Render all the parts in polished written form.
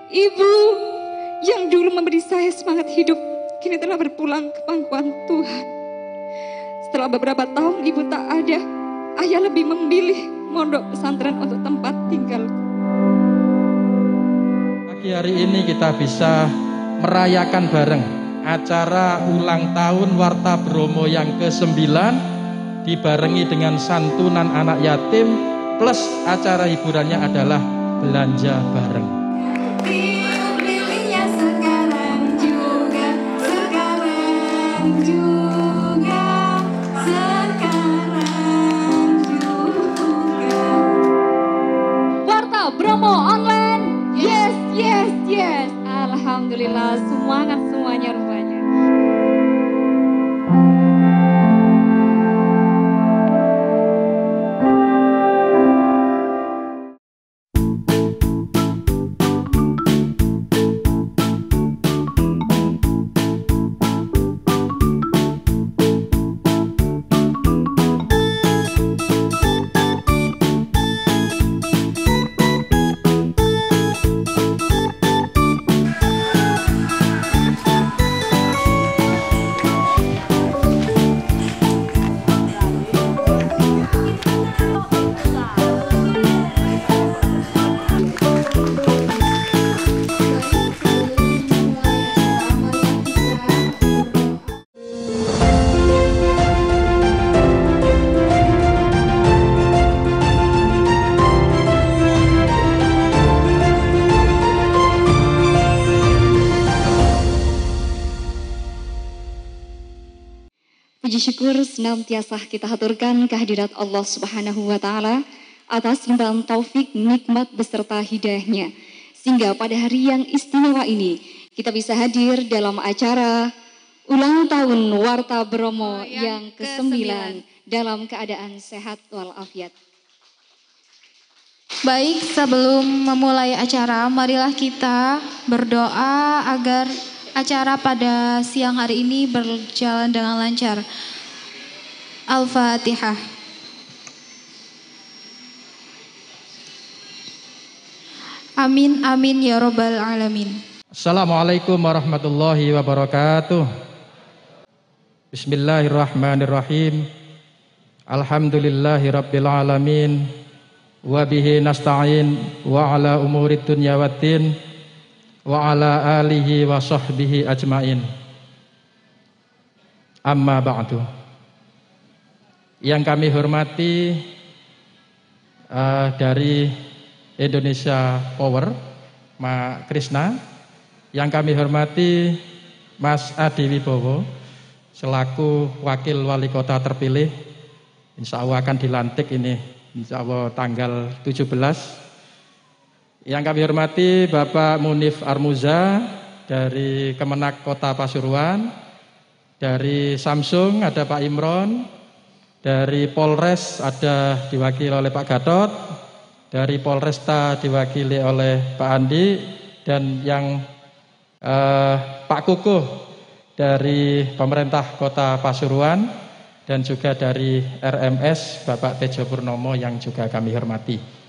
Ibu yang dulu memberi saya semangat hidup, kini telah berpulang ke pangkuan Tuhan. Setelah beberapa tahun ibu tak ada, ayah lebih memilih mondok pesantren untuk tempat tinggal. Pagi hari ini kita bisa merayakan bareng acara ulang tahun Warta Bromo yang ke-9, dibarengi dengan santunan anak yatim, plus acara hiburannya adalah belanja bareng. Warta Bromo online, yes, yes, yes. Alhamdulillah, semangat semuanya rupanya. Puji syukur senantiasa kita haturkan kehadirat Allah Subhanahu wa Ta'ala atas limpahan taufik, nikmat beserta hidayahnya, sehingga pada hari yang istimewa ini kita bisa hadir dalam acara ulang tahun Warta Bromo yang ke-9 dalam keadaan sehat walafiat. Baik, sebelum memulai acara, marilah kita berdoa agar acara pada siang hari ini berjalan dengan lancar. Al-Fatihah. Amin, amin ya Rabbal Alamin. Assalamualaikum warahmatullahi wabarakatuh. Bismillahirrahmanirrahim. Alhamdulillahi rabbil alamin. Wabihi nasta'in wa ala umurid dunya waddin wa ala alihi wa sahbihi ajmain. Amma ba'du. Yang kami hormati dari Indonesia Power, Mak Krisna. Yang kami hormati Mas Adi Wibowo selaku Wakil Wali Kota terpilih. Insya Allah akan dilantik ini, insya Allah tanggal 17. Yang kami hormati Bapak Munif Armuza dari Kemenak Kota Pasuruan, dari Samsung ada Pak Imron, dari Polres ada diwakili oleh Pak Gatot, dari Polresta diwakili oleh Pak Andi, dan yang Pak Kukuh dari pemerintah Kota Pasuruan, dan juga dari RMS Bapak Tejo Purnomo yang juga kami hormati.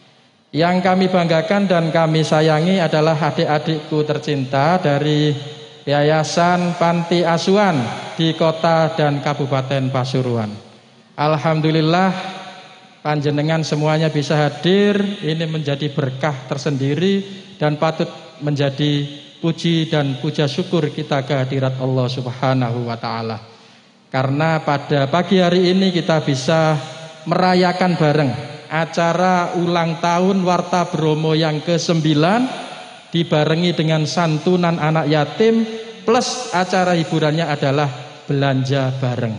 Yang kami banggakan dan kami sayangi adalah adik-adikku tercinta dari Yayasan Panti Asuhan di Kota dan Kabupaten Pasuruan. Alhamdulillah panjenengan semuanya bisa hadir, ini menjadi berkah tersendiri dan patut menjadi puji dan puja syukur kita kehadirat Allah Subhanahu wa Ta'ala. Karena pada pagi hari ini kita bisa merayakan bareng acara ulang tahun Warta Bromo yang ke-9, dibarengi dengan santunan anak yatim, plus acara hiburannya adalah belanja bareng.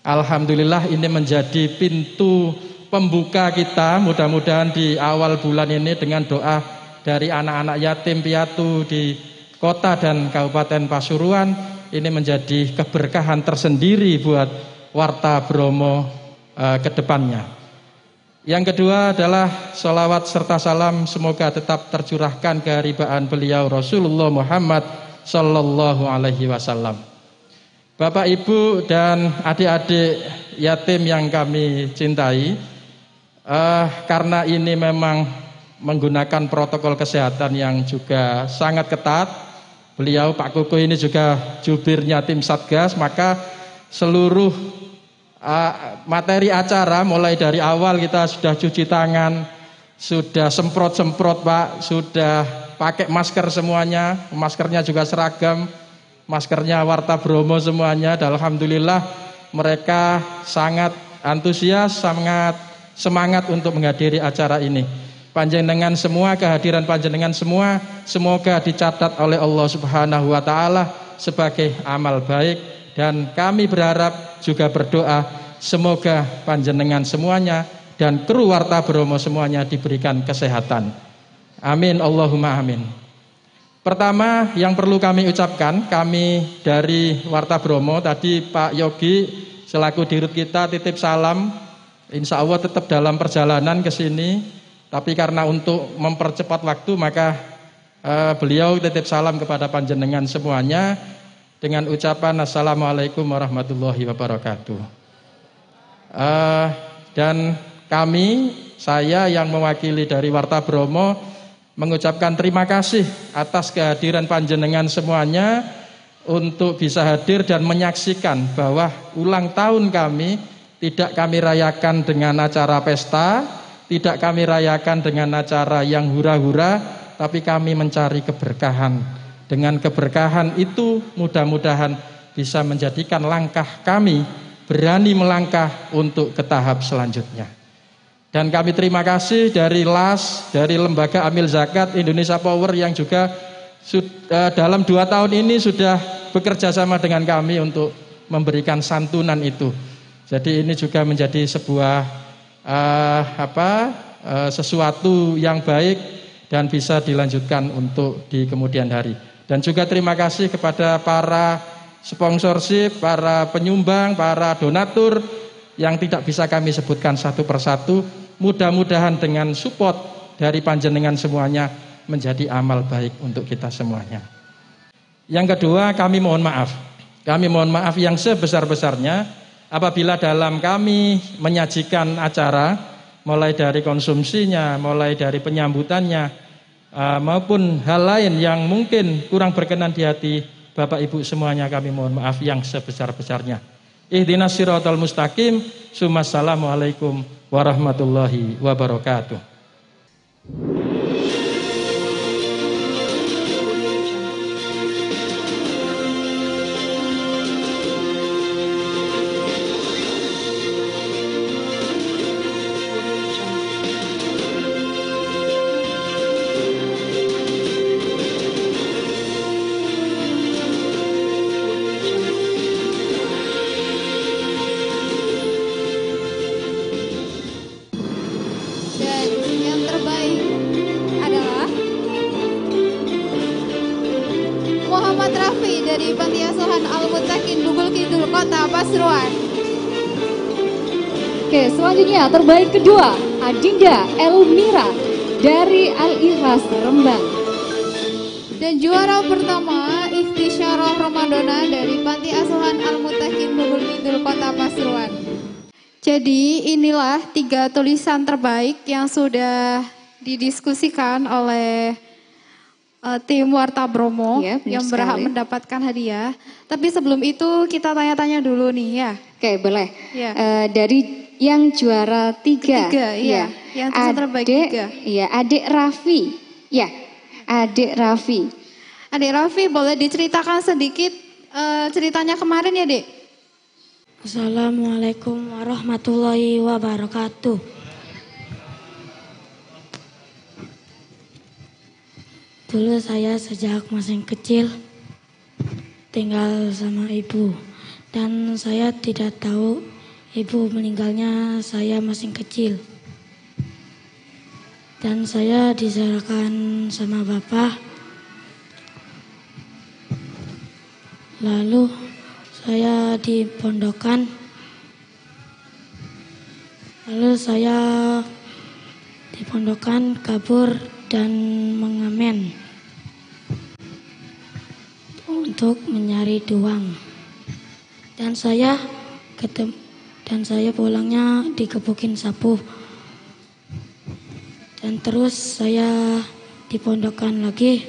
Alhamdulillah ini menjadi pintu pembuka kita, mudah-mudahan di awal bulan ini dengan doa dari anak-anak yatim piatu di Kota dan Kabupaten Pasuruan, ini menjadi keberkahan tersendiri buat Warta Bromo ke depannya. Yang kedua adalah sholawat serta salam semoga tetap tercurahkan keharibaan beliau Rasulullah Muhammad Sallallahu Alaihi Wasallam. Bapak, Ibu, dan adik-adik yatim yang kami cintai, karena ini memang menggunakan protokol kesehatan yang juga sangat ketat. Beliau Pak Koko ini juga jubirnya tim Satgas, maka seluruh materi acara mulai dari awal kita sudah cuci tangan, sudah semprot-semprot Pak, sudah pakai masker semuanya, maskernya juga seragam, maskernya Warta Bromo semuanya. Dan alhamdulillah mereka sangat antusias, sangat semangat untuk menghadiri acara ini. Panjenengan semua, kehadiran panjenengan semua semoga dicatat oleh Allah Subhanahu wa taala sebagai amal baik, dan kami berharap juga berdoa semoga panjenengan semuanya dan kru Warta Bromo semuanya diberikan kesehatan. Amin Allahumma amin. Pertama yang perlu kami ucapkan, kami dari Warta Bromo tadi Pak Yogi selaku dirut kita titip salam, insya Allah tetap dalam perjalanan ke sini. Tapi karena untuk mempercepat waktu maka beliau titip salam kepada panjenengan semuanya dengan ucapan Assalamualaikum warahmatullahi wabarakatuh. Dan kami, saya yang mewakili dari Warta Bromo mengucapkan terima kasih atas kehadiran panjenengan semuanya untuk bisa hadir dan menyaksikan bahwa ulang tahun kami tidak kami rayakan dengan acara pesta, tidak kami rayakan dengan acara yang hura-hura, tapi kami mencari keberkahan. Dengan keberkahan itu mudah-mudahan bisa menjadikan langkah kami berani melangkah untuk ke tahap selanjutnya. Dan kami terima kasih dari LAS, dari Lembaga Amil Zakat Indonesia Power yang juga dalam 2 tahun ini sudah bekerja sama dengan kami untuk memberikan santunan itu. Jadi ini juga menjadi sebuah sesuatu yang baik dan bisa dilanjutkan untuk di kemudian hari. Dan juga terima kasih kepada para sponsorship, para penyumbang, para donatur yang tidak bisa kami sebutkan satu persatu. Mudah-mudahan dengan support dari panjenengan semuanya menjadi amal baik untuk kita semuanya. Yang kedua, kami mohon maaf. Kami mohon maaf yang sebesar-besarnya apabila dalam kami menyajikan acara, mulai dari konsumsinya, mulai dari penyambutannya, maupun hal lain yang mungkin kurang berkenan di hati Bapak Ibu semuanya, kami mohon maaf yang sebesar-besarnya. Ihdinas siratal mustaqim. Assalamualaikum warahmatullahi wabarakatuh. Dari Panti Asuhan Al-Muttaqin Bugul Kidul Kota Pasuruan. Oke, selanjutnya terbaik kedua Adinda Elmira dari Al-Ikhlas Rembang. Dan juara pertama Ikhtisyarah Ramadana dari Panti Asuhan Al-Muttaqin Bugul Kidul Kota Pasuruan. Jadi inilah 3 tulisan terbaik yang sudah didiskusikan oleh tim Warta Bromo yang berhak mendapatkan hadiah. Tapi sebelum itu kita tanya-tanya dulu nih ya. Oke, boleh. Ya. Dari yang juara 3. Iya. Yang terbaik 3. Iya, Adik Raffi. Ya, Adik Raffi. Adik Raffi, boleh diceritakan sedikit ceritanya kemarin ya, Dek? Assalamualaikum warahmatullahi wabarakatuh. Dulu saya sejak masih kecil tinggal sama ibu, dan saya tidak tahu ibu meninggalnya saya masih kecil. Dan saya diserahkan sama bapak. Lalu saya dipondokkan. Lalu saya dipondokkan kabur dan mengamen untuk mencari uang. Dan saya pulangnya dikebukin sapu. Dan terus saya dipondokkan lagi.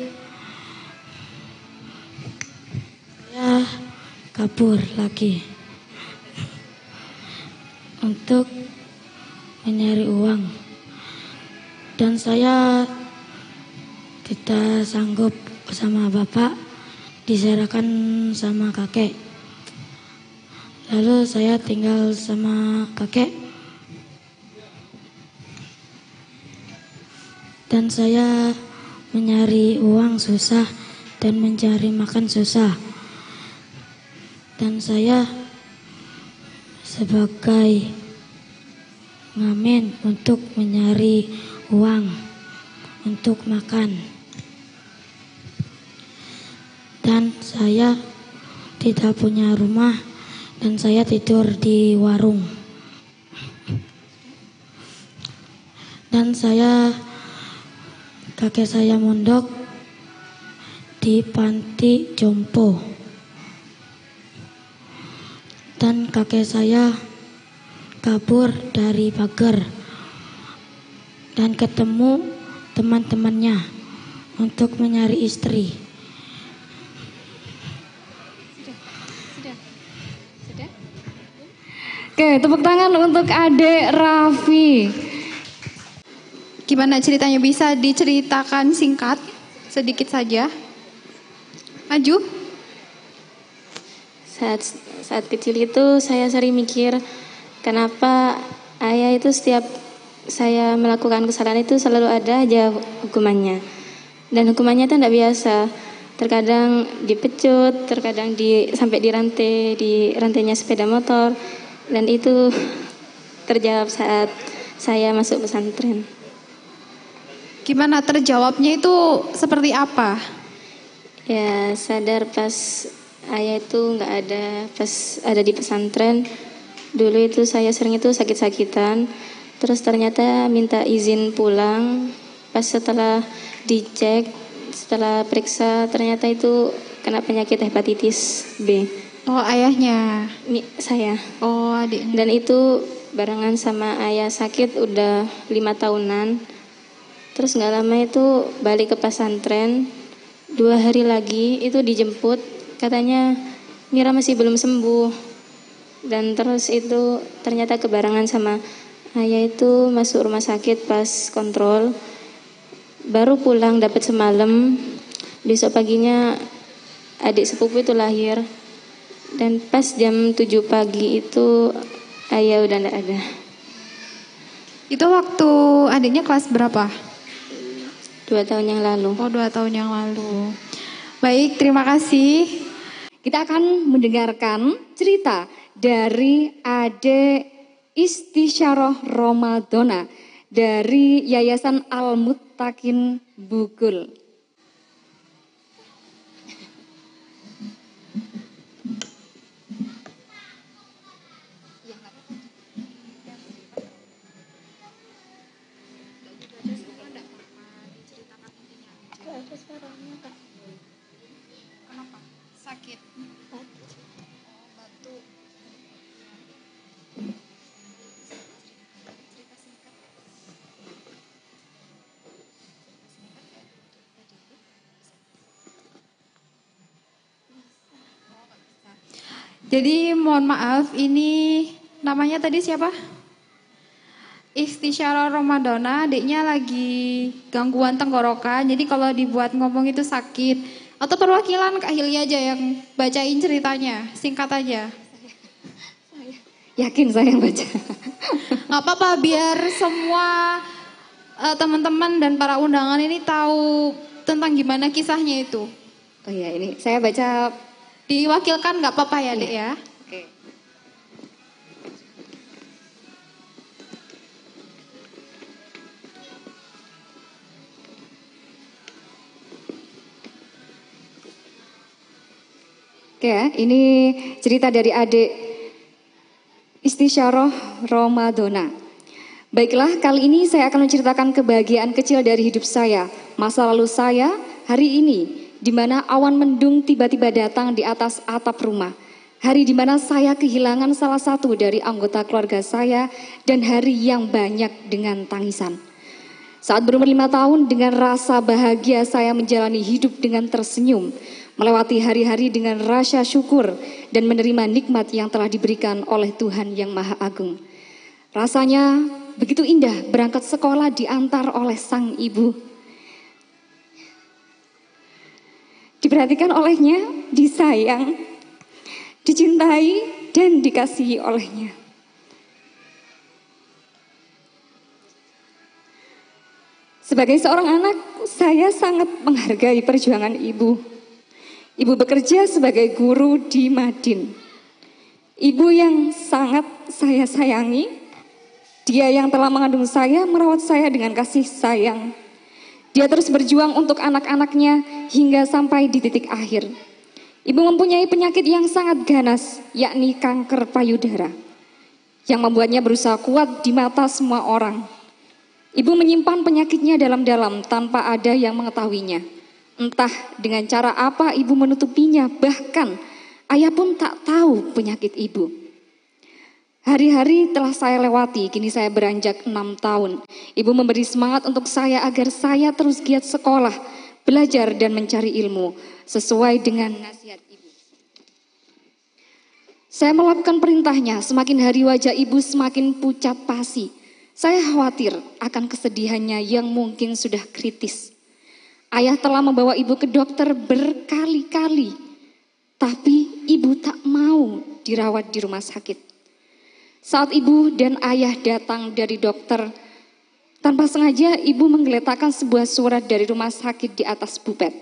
Saya kabur lagi untuk mencari uang. Dan saya tidak sanggup sama bapak, diserahkan sama kakek. Lalu saya tinggal sama kakek. Dan saya mencari uang susah dan mencari makan susah. Dan saya sebagai ngamen untuk mencari uang untuk makan. Dan saya tidak punya rumah dan saya tidur di warung. Dan kakek saya mondok di panti jompo. Dan kakek saya kabur dari pagar dan ketemu teman-temannya untuk mencari istri. Sudah? Oke, tepuk tangan untuk adik Raffi. Gimana ceritanya, bisa diceritakan singkat sedikit saja? Maju. Saat kecil itu saya sering mikir kenapa ayah itu setiap saya melakukan kesalahan itu selalu ada aja hukumannya. Dan hukumannya itu tidak biasa. Terkadang dipecut, terkadang sampai di rantainya sepeda motor. Dan itu terjawab saat saya masuk pesantren. Gimana terjawabnya itu seperti apa? Ya sadar pas ayah itu nggak ada, pas ada di pesantren. Dulu itu saya sering itu sakit-sakitan. Terus ternyata minta izin pulang. Pas setelah dicek, setelah periksa, ternyata itu kena penyakit hepatitis B. Oh, ayahnya? Saya. Oh, adiknya. Dan itu barengan sama ayah sakit udah 5 tahunan. Terus gak lama itu balik ke pesantren. 2 hari lagi itu dijemput. Katanya Mira masih belum sembuh. Dan terus itu ternyata kebarengan sama ayah itu masuk rumah sakit pas kontrol. Baru pulang dapat semalam. Besok paginya adik sepupu itu lahir. Dan pas jam 7 pagi itu ayah udah gak ada. Itu waktu adiknya kelas berapa? 2 tahun yang lalu. Oh, 2 tahun yang lalu. Baik, terima kasih. Kita akan mendengarkan cerita dari Ade Istisyarah Romadona dari Yayasan Al-Muttaqin Bugul. Kenapa? Sakit. Batuk. Jadi mohon maaf, ini namanya tadi siapa? Istisyarah Romadona, adiknya lagi gangguan tenggorokan. Jadi kalau dibuat ngomong itu sakit. Atau perwakilan Kak Hilya aja yang bacain ceritanya, singkat aja. Yakin saya yang baca. Gak apa-apa, biar semua teman-teman dan para undangan ini tahu tentang gimana kisahnya itu. Oh iya, ini saya baca. Diwakilkan gak apa-apa ya, Dek ya. Oke. Oke ya, ini cerita dari adik Istisyarah Romadona. Baiklah, kali ini saya akan menceritakan kebahagiaan kecil dari hidup saya, masa lalu saya, hari ini, di mana awan mendung tiba-tiba datang di atas atap rumah. Hari di mana saya kehilangan salah satu dari anggota keluarga saya dan hari yang banyak dengan tangisan. Saat berumur 5 tahun, dengan rasa bahagia saya menjalani hidup dengan tersenyum, melewati hari-hari dengan rasa syukur dan menerima nikmat yang telah diberikan oleh Tuhan yang Maha Agung. Rasanya begitu indah berangkat sekolah diantar oleh sang ibu. Diperhatikan olehnya, disayang, dicintai, dan dikasihi olehnya. Sebagai seorang anak, saya sangat menghargai perjuangan ibu. Ibu bekerja sebagai guru di Madin. Ibu yang sangat saya sayangi, dia yang telah mengandung saya, merawat saya dengan kasih sayang. Dia terus berjuang untuk anak-anaknya hingga sampai di titik akhir. Ibu mempunyai penyakit yang sangat ganas, yakni kanker payudara, yang membuatnya berusaha kuat di mata semua orang. Ibu menyimpan penyakitnya dalam-dalam tanpa ada yang mengetahuinya. Entah dengan cara apa ibu menutupinya, bahkan ayah pun tak tahu penyakit ibu. Hari-hari telah saya lewati, kini saya beranjak 6 tahun. Ibu memberi semangat untuk saya agar saya terus giat sekolah, belajar dan mencari ilmu sesuai dengan nasihat ibu. Saya melakukan perintahnya, semakin hari wajah ibu semakin pucat pasi. Saya khawatir akan kesedihannya yang mungkin sudah kritis. Ayah telah membawa ibu ke dokter berkali-kali, tapi ibu tak mau dirawat di rumah sakit. Saat ibu dan ayah datang dari dokter, tanpa sengaja ibu menggeletakkan sebuah surat dari rumah sakit di atas bupet.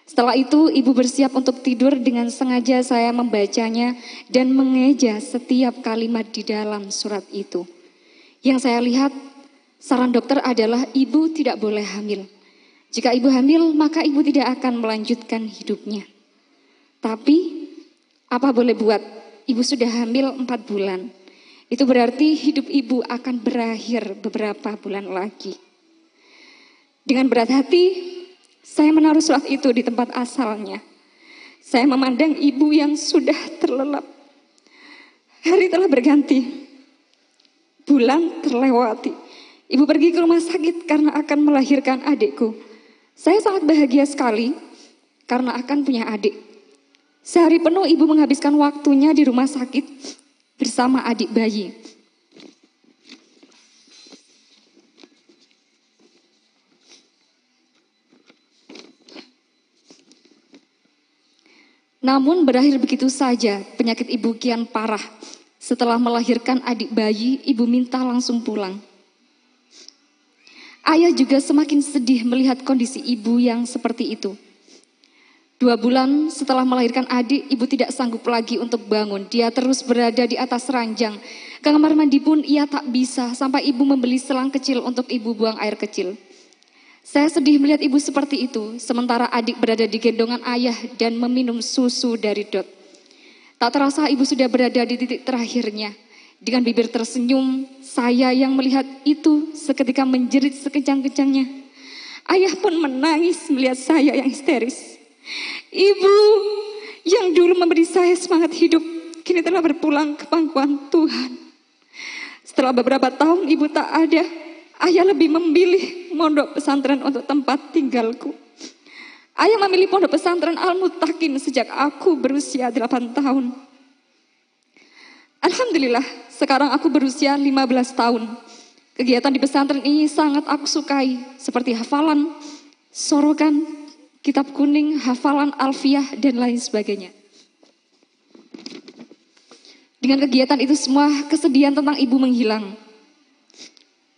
Setelah itu ibu bersiap untuk tidur, dengan sengaja saya membacanya dan mengeja setiap kalimat di dalam surat itu. Yang saya lihat, saran dokter adalah ibu tidak boleh hamil. Jika ibu hamil, maka ibu tidak akan melanjutkan hidupnya. Tapi, apa boleh buat, ibu sudah hamil 4 bulan. Itu berarti hidup ibu akan berakhir beberapa bulan lagi. Dengan berat hati, saya menaruh surat itu di tempat asalnya. Saya memandang ibu yang sudah terlelap. Hari telah berganti. Bulan terlewati. Ibu pergi ke rumah sakit karena akan melahirkan adikku. Saya sangat bahagia sekali karena akan punya adik. Sehari penuh ibu menghabiskan waktunya di rumah sakit bersama adik bayi. Namun berakhir begitu saja, penyakit ibu kian parah. Setelah melahirkan adik bayi, ibu minta langsung pulang. Ayah juga semakin sedih melihat kondisi ibu yang seperti itu. 2 bulan setelah melahirkan adik, ibu tidak sanggup lagi untuk bangun. Dia terus berada di atas ranjang. Ke kamar mandi pun ia tak bisa, sampai ibu membeli selang kecil untuk ibu buang air kecil. Saya sedih melihat ibu seperti itu, sementara adik berada di gendongan ayah dan meminum susu dari dot. Tak terasa ibu sudah berada di titik terakhirnya. Dengan bibir tersenyum, saya yang melihat itu seketika menjerit sekencang-kencangnya. Ayah pun menangis melihat saya yang histeris. Ibu yang dulu memberi saya semangat hidup, kini telah berpulang ke pangkuan Tuhan. Setelah beberapa tahun ibu tak ada, ayah lebih memilih mondok pesantren untuk tempat tinggalku. Ayah memilih pondok pesantren Al-Muttaqin sejak aku berusia 8 tahun. Alhamdulillah, sekarang aku berusia 15 tahun. Kegiatan di pesantren ini sangat aku sukai, seperti hafalan, sorokan, kitab kuning, hafalan alfiah, dan lain sebagainya. Dengan kegiatan itu semua, kesedihan tentang ibu menghilang.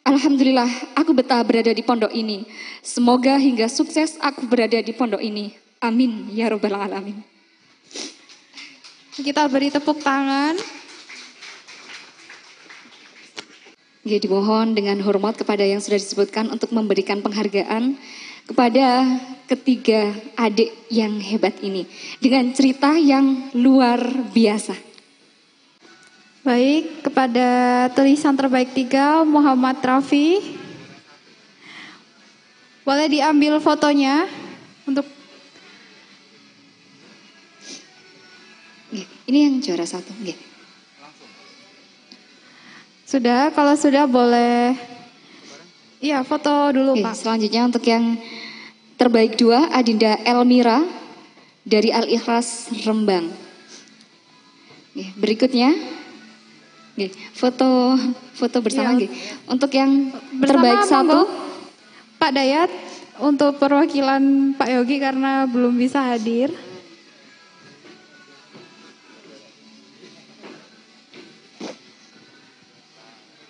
Alhamdulillah, aku betah berada di pondok ini. Semoga hingga sukses aku berada di pondok ini. Amin, ya Rabbal Alamin. Kita beri tepuk tangan. Dimohon dengan hormat kepada yang sudah disebutkan untuk memberikan penghargaan kepada ketiga adik yang hebat ini. Dengan cerita yang luar biasa. Baik, kepada tulisan terbaik 3, Muhammad Rafi. Boleh diambil fotonya untuk... Ini yang juara 1. Sudah, kalau sudah boleh Iya, foto dulu Oke, Pak. selanjutnya untuk yang terbaik 2, Adinda Elmira dari Al-Ikhlas Rembang. Oke, berikutnya, oke, foto bersama. Iya. Oke. Untuk yang Bersama, terbaik 1, monggo. Pak Dayat untuk perwakilan Pak Yogi karena belum bisa hadir.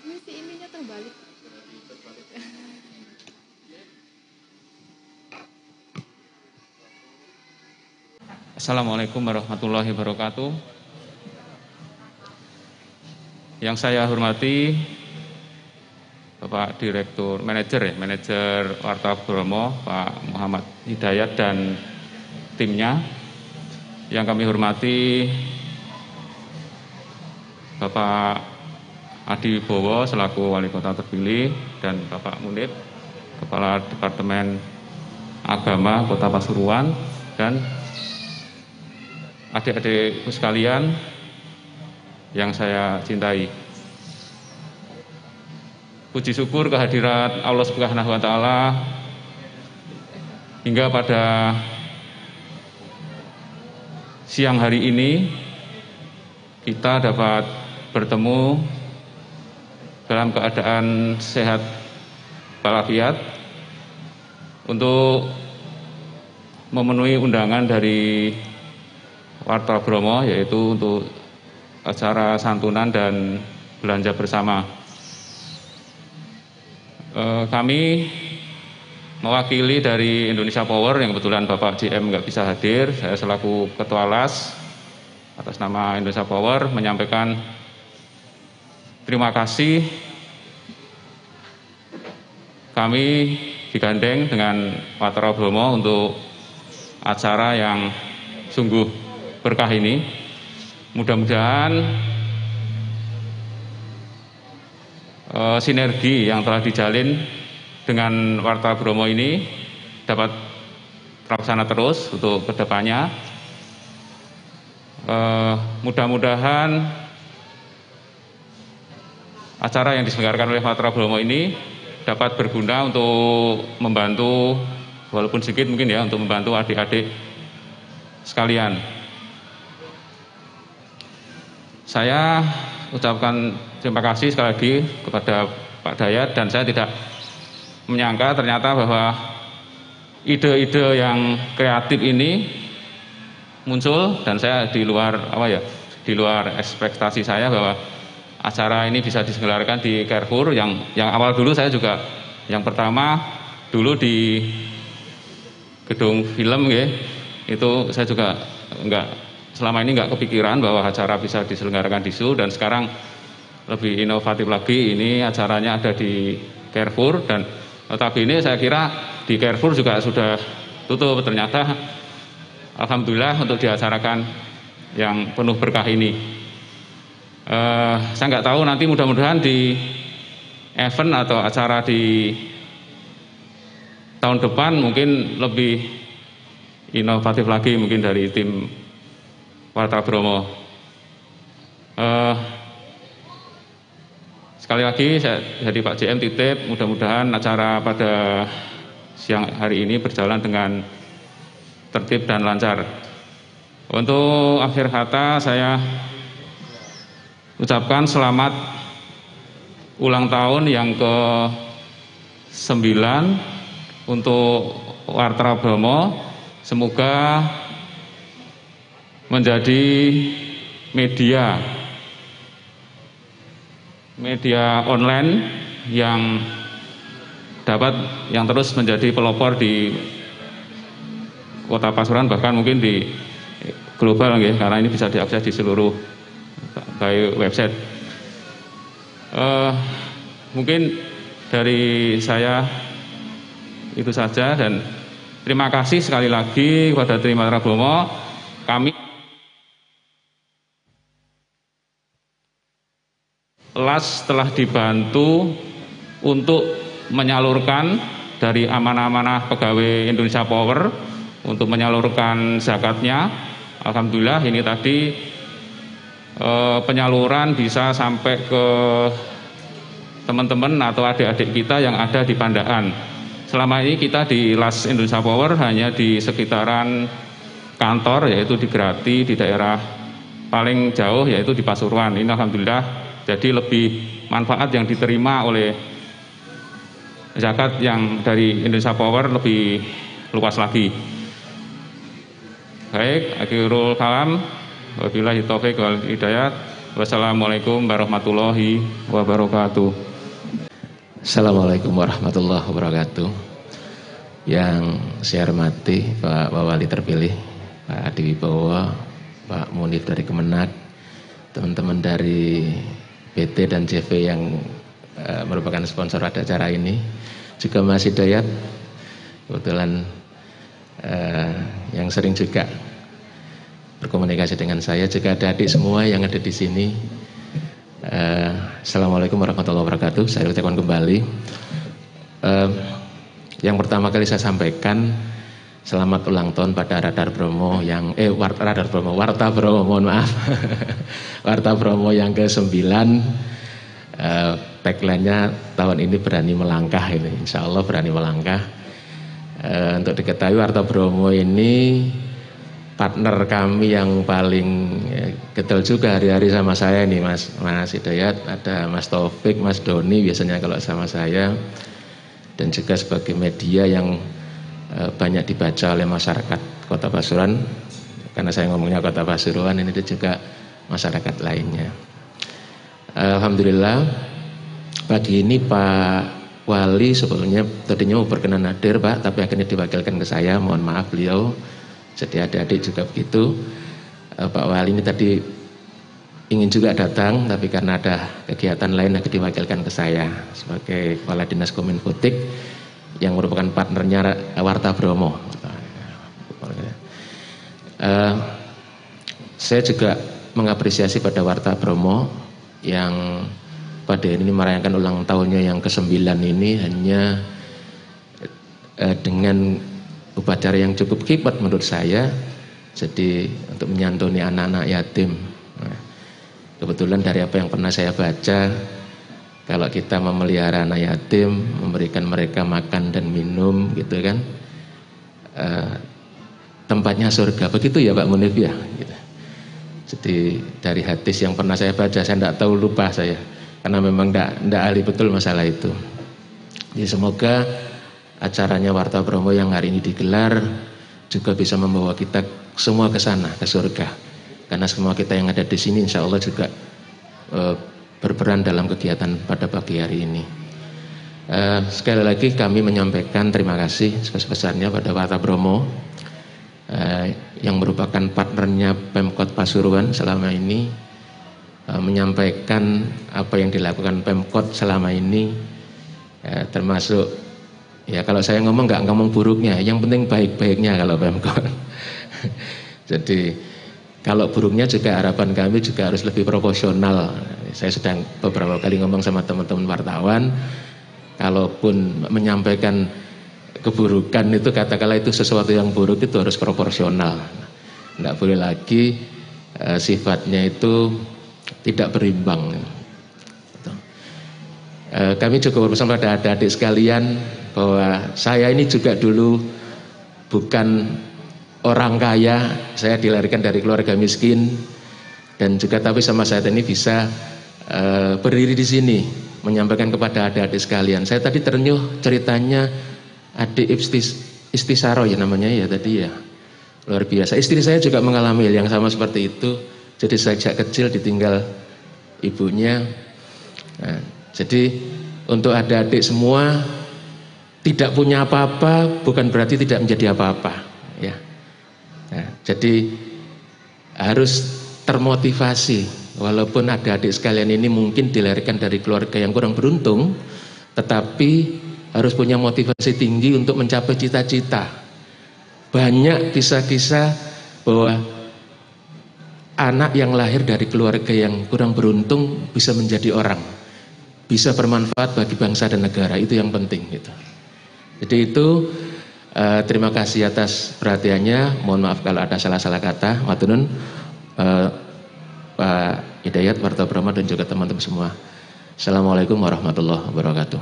Ini si ininya terbalik. Assalamualaikum warahmatullahi wabarakatuh. Yang saya hormati Bapak Direktur Manajer Warta Bromo, Pak Muhammad Hidayat dan timnya. Yang kami hormati Bapak Adi Wibowo selaku Wali Kota terpilih dan Bapak Munib, Kepala Departemen Agama Kota Pasuruan, dan adik-adikku sekalian yang saya cintai. Puji syukur kehadirat Allah Subhanahu wa taala hingga pada siang hari ini kita dapat bertemu dalam keadaan sehat walafiat untuk memenuhi undangan dari Warta Bromo, yaitu untuk acara santunan dan belanja bersama. Kami mewakili dari Indonesia Power yang kebetulan Bapak GM nggak bisa hadir. Saya selaku Ketua LAS atas nama Indonesia Power menyampaikan terima kasih. Kami digandeng dengan Warta Bromo untuk acara yang sungguh berkah ini. Mudah-mudahan sinergi yang telah dijalin dengan Warta Bromo ini dapat terlaksana terus untuk kedepannya. Mudah-mudahan acara yang diselenggarakan oleh Warta Bromo ini dapat berguna untuk membantu, walaupun sedikit mungkin ya, untuk membantu adik-adik sekalian. Saya ucapkan terima kasih sekali lagi kepada Pak Dayat, dan saya tidak menyangka ternyata bahwa ide-ide yang kreatif ini muncul, dan saya di luar ekspektasi saya bahwa acara ini bisa diselenggarakan di Carrefour yang awal dulu saya juga yang pertama dulu di gedung film ya. Itu saya juga selama ini nggak kepikiran bahwa acara bisa diselenggarakan di SU, dan sekarang lebih inovatif lagi, ini acaranya ada di Carrefour, dan notabene saya kira di Carrefour juga sudah tutup, ternyata alhamdulillah untuk diacarakan yang penuh berkah ini. Saya nggak tahu nanti, mudah-mudahan di event atau acara di tahun depan mungkin lebih inovatif lagi mungkin dari tim Warta Bromo. Sekali lagi jadi Pak JM titip, mudah-mudahan acara pada siang hari ini berjalan dengan tertib dan lancar. Untuk akhir kata saya ucapkan selamat ulang tahun yang ke-9 untuk Warta Bromo. Semoga menjadi media online yang terus menjadi pelopor di Kota Pasuruan, bahkan mungkin di global ya, karena ini bisa diakses di seluruh baik website. Mungkin dari saya itu saja, dan terima kasih sekali lagi kepada tim Warta Bromo. Kami LAS telah dibantu untuk menyalurkan dari amanah-amanah pegawai Indonesia Power untuk menyalurkan zakatnya. Alhamdulillah ini tadi penyaluran bisa sampai ke teman-teman atau adik-adik kita yang ada di Pandaan. Selama ini kita di LAS Indonesia Power hanya di sekitaran kantor, yaitu di Grati, di daerah paling jauh yaitu di Pasuruan. Ini alhamdulillah jadi lebih manfaat yang diterima oleh zakat yang dari Indonesia Power lebih luas lagi. Baik, akhirul kalam. Wabillahi taufik wal hidayat. Wassalamualaikum warahmatullahi wabarakatuh. Assalamualaikum warahmatullahi wabarakatuh. Yang saya hormati Pak Wali terpilih, Pak Adi Wibowo, Pak Munif dari Kemenak, teman-teman dari PT dan JV yang merupakan sponsor pada acara ini, juga Mas Hidayat, kebetulan yang sering juga berkomunikasi dengan saya, juga ada adik semua yang ada di sini. Assalamualaikum warahmatullahi wabarakatuh. Saya ucapkan kembali. Yang pertama kali saya sampaikan selamat ulang tahun pada Radar Bromo yang Warta Bromo, mohon maaf. Warta Bromo yang ke-9. Tagline-nya tahun ini berani melangkah ini. Insya Allah berani melangkah. Untuk diketahui Warta Bromo ini partner kami yang paling getol juga hari-hari sama saya nih, Mas Hidayat, ada Mas Taufik, Mas Doni biasanya kalau sama saya, dan juga sebagai media yang banyak dibaca oleh masyarakat Kota Pasuruan, karena saya ngomongnya Kota Pasuruan, ini juga masyarakat lainnya. Alhamdulillah pagi ini Pak Wali sebetulnya tadinya mau berkenan hadir Pak, tapi akhirnya diwakilkan ke saya, mohon maaf beliau. Jadi adik-adik juga begitu. Pak Wali ini tadi ingin juga datang, tapi karena ada kegiatan lain akan diwakilkan ke saya sebagai Kepala Dinas Kominfotik yang merupakan partnernya Warta Bromo. Saya juga mengapresiasi pada Warta Bromo yang pada ini merayakan ulang tahunnya yang ke-9 ini hanya dengan upacara yang cukup hikmat menurut saya. Jadi untuk menyantuni anak-anak yatim. Nah, kebetulan dari apa yang pernah saya baca, kalau kita memelihara anak yatim, memberikan mereka makan dan minum gitu kan, tempatnya surga. Begitu ya Pak Munif ya gitu. Jadi dari hadis yang pernah saya baca, saya tidak tahu, lupa saya, karena memang tidak ahli betul masalah itu. Jadi semoga acaranya Warta Bromo yang hari ini digelar juga bisa membawa kita semua ke sana, ke surga. Karena semua kita yang ada di sini insya Allah juga berperan dalam kegiatan pada pagi hari ini. Sekali lagi kami menyampaikan terima kasih sebesar-besarnya pada Warta Bromo yang merupakan partnernya Pemkot Pasuruan selama ini, menyampaikan apa yang dilakukan Pemkot selama ini, termasuk ya kalau saya ngomong nggak ngomong buruknya, yang penting baik-baiknya kalau Pemkot. Jadi kalau buruknya juga harapan kami juga harus lebih proporsional. Saya sedang beberapa kali ngomong sama teman-teman wartawan, kalaupun menyampaikan keburukan itu katakanlah itu sesuatu yang buruk itu harus proporsional. Nggak boleh lagi sifatnya itu tidak berimbang. Kami juga bersama pada adik-adik sekalian bahwa saya ini juga dulu bukan orang kaya, saya dilahirkan dari keluarga miskin, dan juga tapi sama saya ini bisa berdiri di sini menyampaikan kepada adik-adik sekalian. Saya tadi ternyuh ceritanya adik Istisaro ya namanya ya tadi ya, luar biasa. Istri saya juga mengalami yang sama seperti itu. Jadi sejak kecil ditinggal ibunya. Nah, jadi untuk adik-adik semua, tidak punya apa-apa bukan berarti tidak menjadi apa-apa ya. Nah, jadi harus termotivasi, walaupun adik-adik sekalian ini mungkin dilahirkan dari keluarga yang kurang beruntung, tetapi harus punya motivasi tinggi untuk mencapai cita-cita. Banyak kisah-kisah bahwa anak yang lahir dari keluarga yang kurang beruntung bisa menjadi orang, bisa bermanfaat bagi bangsa dan negara, itu yang penting gitu. Jadi itu terima kasih atas perhatiannya. Mohon maaf kalau ada salah-salah kata. Maturnuun Pak Hidayat, Warta Bromo dan juga teman-teman semua. Assalamualaikum warahmatullahi wabarakatuh.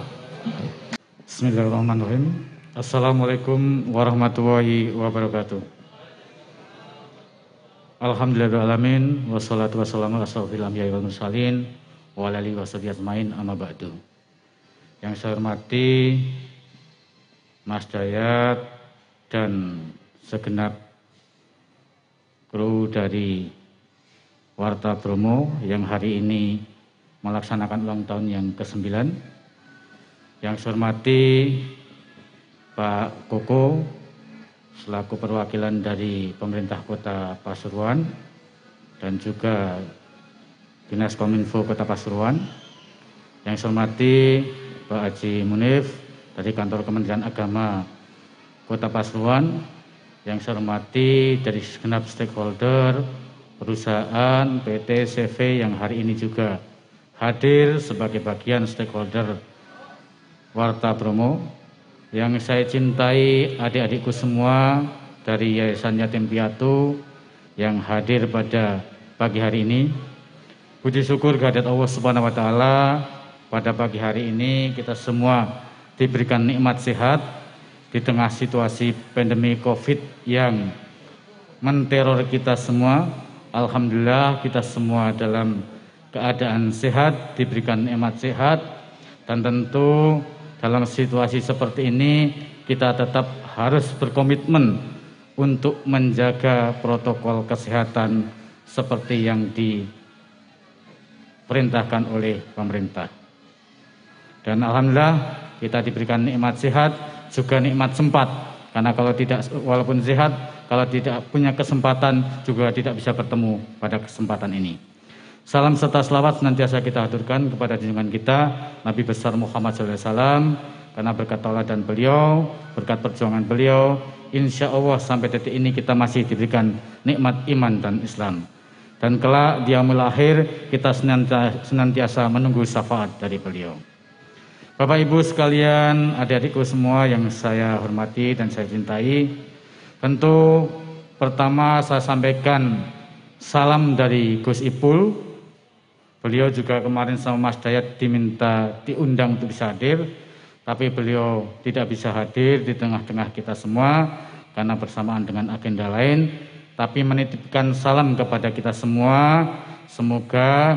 Bismillahirrahmanirrahim. Assalamualaikum warahmatullahi wabarakatuh. Alhamdulillahirrahmanirrahim. Wassalatu wassalamu ala asyrofil anbiya'i wal mursalin wa ala alihi washabihi ajmain, amma ba'du. Yang saya hormati Mas Dayat dan segenap kru dari Warta Bromo yang hari ini melaksanakan ulang tahun yang ke-9. Yang saya hormati Pak Koko selaku perwakilan dari pemerintah Kota Pasuruan dan juga Dinas Kominfo Kota Pasuruan. Yang saya hormati Pak Haji Munif dari kantor Kementerian Agama Kota Pasuruan. Yang saya hormati dari segenap stakeholder, perusahaan, PT, CV yang hari ini juga hadir sebagai bagian stakeholder Warta Bromo. Yang saya cintai adik-adikku semua dari Yayasan Yatim Piatu yang hadir pada pagi hari ini. Puji syukur kehadirat Allah Subhanahu wa taala, pada pagi hari ini kita semua diberikan nikmat sehat di tengah situasi pandemi Covid yang menteror kita semua. Alhamdulillah kita semua dalam keadaan sehat, diberikan nikmat sehat, dan tentu dalam situasi seperti ini kita tetap harus berkomitmen untuk menjaga protokol kesehatan seperti yang diperintahkan oleh pemerintah. Dan alhamdulillah kita diberikan nikmat sehat, juga nikmat sempat. Karena kalau tidak, walaupun sehat, kalau tidak punya kesempatan juga tidak bisa bertemu pada kesempatan ini. Salam serta selawat senantiasa kita haturkan kepada junjungan kita Nabi besar Muhammad SAW, karena berkat tauladan beliau, berkat perjuangan beliau, insya Allah sampai detik ini kita masih diberikan nikmat iman dan Islam. Dan kelak di yaumul akhir kita senantiasa menunggu syafaat dari beliau. Bapak Ibu sekalian, adik-adikku semua yang saya hormati dan saya cintai, tentu pertama saya sampaikan salam dari Gus Ipul. Beliau juga kemarin sama Mas Dayat diundang untuk bisa hadir, tapi beliau tidak bisa hadir di tengah-tengah kita semua karena bersamaan dengan agenda lain, tapi menitipkan salam kepada kita semua. Semoga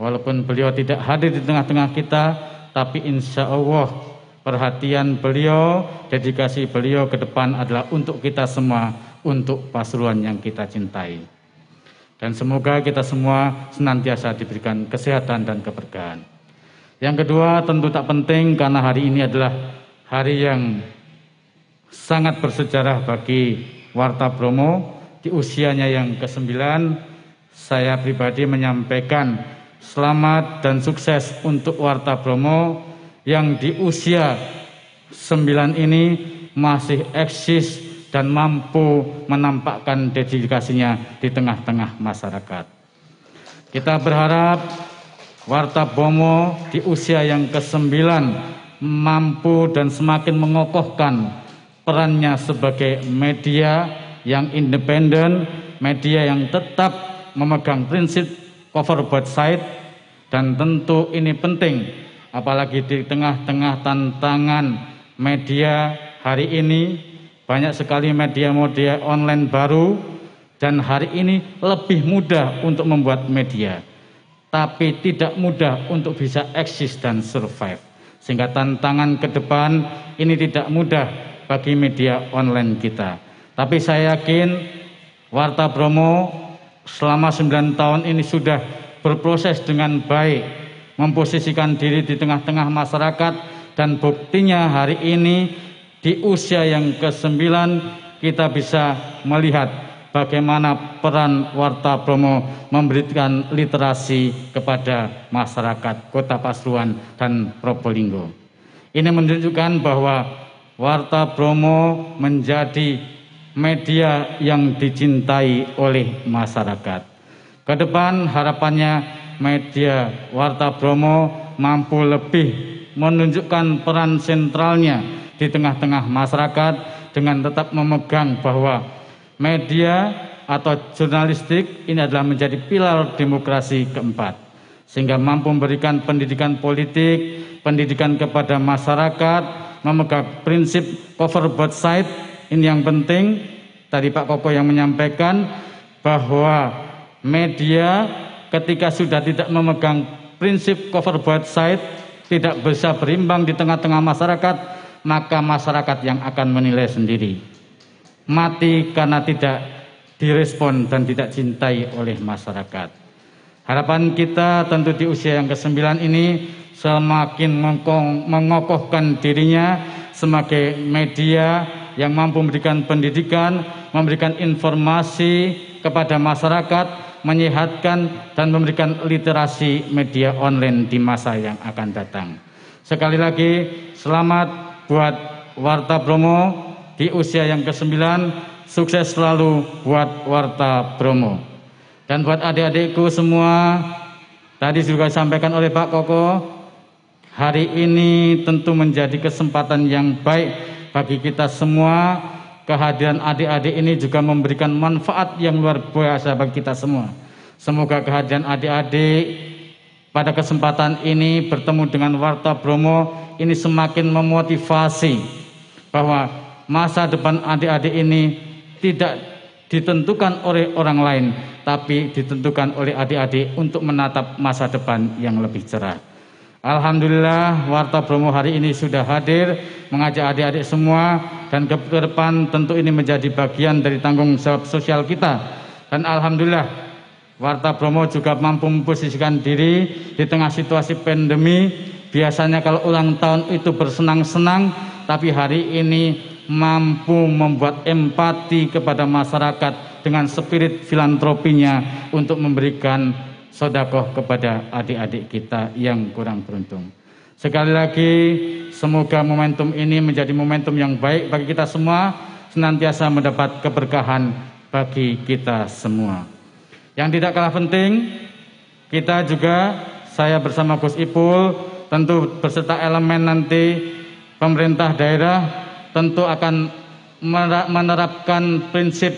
walaupun beliau tidak hadir di tengah-tengah kita, tapi insya Allah perhatian beliau, dedikasi beliau ke depan adalah untuk kita semua, untuk Pasuruan yang kita cintai. Dan semoga kita semua senantiasa diberikan kesehatan dan keberkahan. Yang kedua tentu tak penting karena hari ini adalah hari yang sangat bersejarah bagi Warta Bromo. Di usianya yang ke-9, saya pribadi menyampaikan selamat dan sukses untuk Warta Bromo yang di usia 9 ini masih eksis dan mampu menampakkan dedikasinya di tengah-tengah masyarakat. Kita berharap Warta Bromo di usia yang ke-9 mampu dan semakin mengokohkan perannya sebagai media yang independen, media yang tetap memegang prinsip cover both side, dan tentu ini penting apalagi di tengah-tengah tantangan media hari ini. Banyak sekali media-media online baru dan hari ini lebih mudah untuk membuat media, tapi tidak mudah untuk bisa eksis dan survive. Sehingga tantangan ke depan ini tidak mudah bagi media online kita. Tapi saya yakin Warta Bromo selama 9 tahun ini sudah berproses dengan baik, memposisikan diri di tengah-tengah masyarakat, dan buktinya hari ini di usia yang ke-9 kita bisa melihat bagaimana peran Warta Bromo memberikan literasi kepada masyarakat Kota Pasuruan dan Probolinggo. Ini menunjukkan bahwa Warta Bromo menjadi media yang dicintai oleh masyarakat. Ke depan harapannya media Warta Bromo mampu lebih menunjukkan peran sentralnya di tengah-tengah masyarakat dengan tetap memegang bahwa media atau jurnalistik ini adalah menjadi pilar demokrasi keempat. sehingga mampu memberikan pendidikan politik, pendidikan kepada masyarakat, memegang prinsip cover both side. Ini yang penting. Tadi Pak Koko yang menyampaikan bahwa media ketika sudah tidak memegang prinsip cover both side, tidak bisa berimbang di tengah-tengah masyarakat, maka masyarakat yang akan menilai sendiri. Mati karena tidak direspon dan tidak cintai oleh masyarakat. Harapan kita tentu di usia yang ke-9 ini semakin mengokohkan dirinya sebagai media yang mampu memberikan pendidikan, memberikan informasi kepada masyarakat, menyehatkan dan memberikan literasi media online di masa yang akan datang. Sekali lagi selamat buat Warta Bromo di usia yang ke-9, sukses selalu buat Warta Bromo. Dan buat adik-adikku semua, tadi juga disampaikan oleh Pak Koko, hari ini tentu menjadi kesempatan yang baik bagi kita semua. Kehadiran adik-adik ini juga memberikan manfaat yang luar biasa bagi kita semua. Semoga kehadiran adik-adik pada kesempatan ini bertemu dengan Warta Bromo ini semakin memotivasi bahwa masa depan adik-adik ini tidak ditentukan oleh orang lain, tapi ditentukan oleh adik-adik untuk menatap masa depan yang lebih cerah. Alhamdulillah Warta Bromo hari ini sudah hadir mengajak adik-adik semua, dan ke depan tentu ini menjadi bagian dari tanggung jawab sosial kita. Dan alhamdulillah Warta Bromo juga mampu memposisikan diri di tengah situasi pandemi. Biasanya kalau ulang tahun itu bersenang-senang, tapi hari ini mampu membuat empati kepada masyarakat dengan spirit filantropinya untuk memberikan sedekah kepada adik-adik kita yang kurang beruntung. Sekali lagi semoga momentum ini menjadi momentum yang baik bagi kita semua, senantiasa mendapat keberkahan bagi kita semua. Yang tidak kalah penting, kita juga, saya bersama Gus Ipul tentu beserta elemen nanti pemerintah daerah tentu akan menerapkan prinsip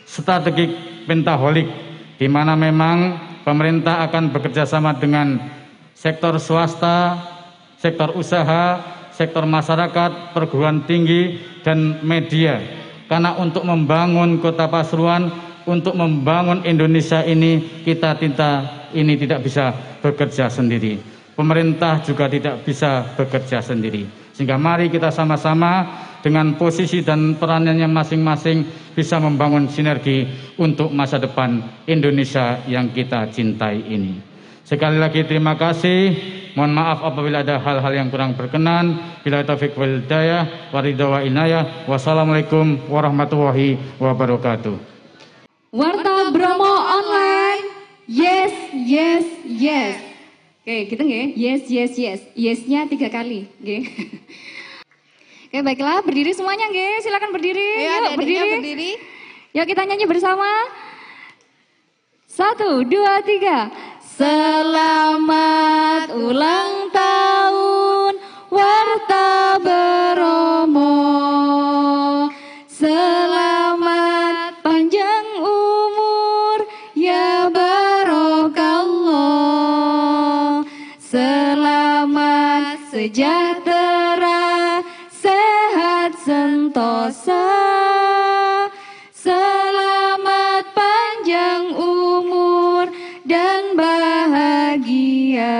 strategik pentaholik, di mana memang pemerintah akan bekerja sama dengan sektor swasta, sektor usaha, sektor masyarakat, perguruan tinggi, dan media. Karena untuk membangun Kota Pasuruan, untuk membangun Indonesia ini, kita ini tidak bisa bekerja sendiri. Pemerintah juga tidak bisa bekerja sendiri. Sehingga mari kita sama-sama dengan posisi dan peranannya masing-masing bisa membangun sinergi untuk masa depan Indonesia yang kita cintai ini. Sekali lagi terima kasih. Mohon maaf apabila ada hal-hal yang kurang berkenan. Bila taufiq wal hidayah wa ridha wa inayah. Wassalamualaikum warahmatullahi wabarakatuh. Warta Bromo online. Yes, yes, yes. Oke, gitu nggak? Yes, yes, yes. Yes-nya 3 kali. Oke. Oke, baiklah, berdiri semuanya nggih. Silakan berdiri. Ayo, yuk berdiri. Yuk kita nyanyi bersama. 1, 2, 3. Selamat ulang tahun Warta Bromo. Selamat panjang umur ya barokallah. Selamat sejahtera, sehat sentosa. Selamat panjang umur dan bahagia.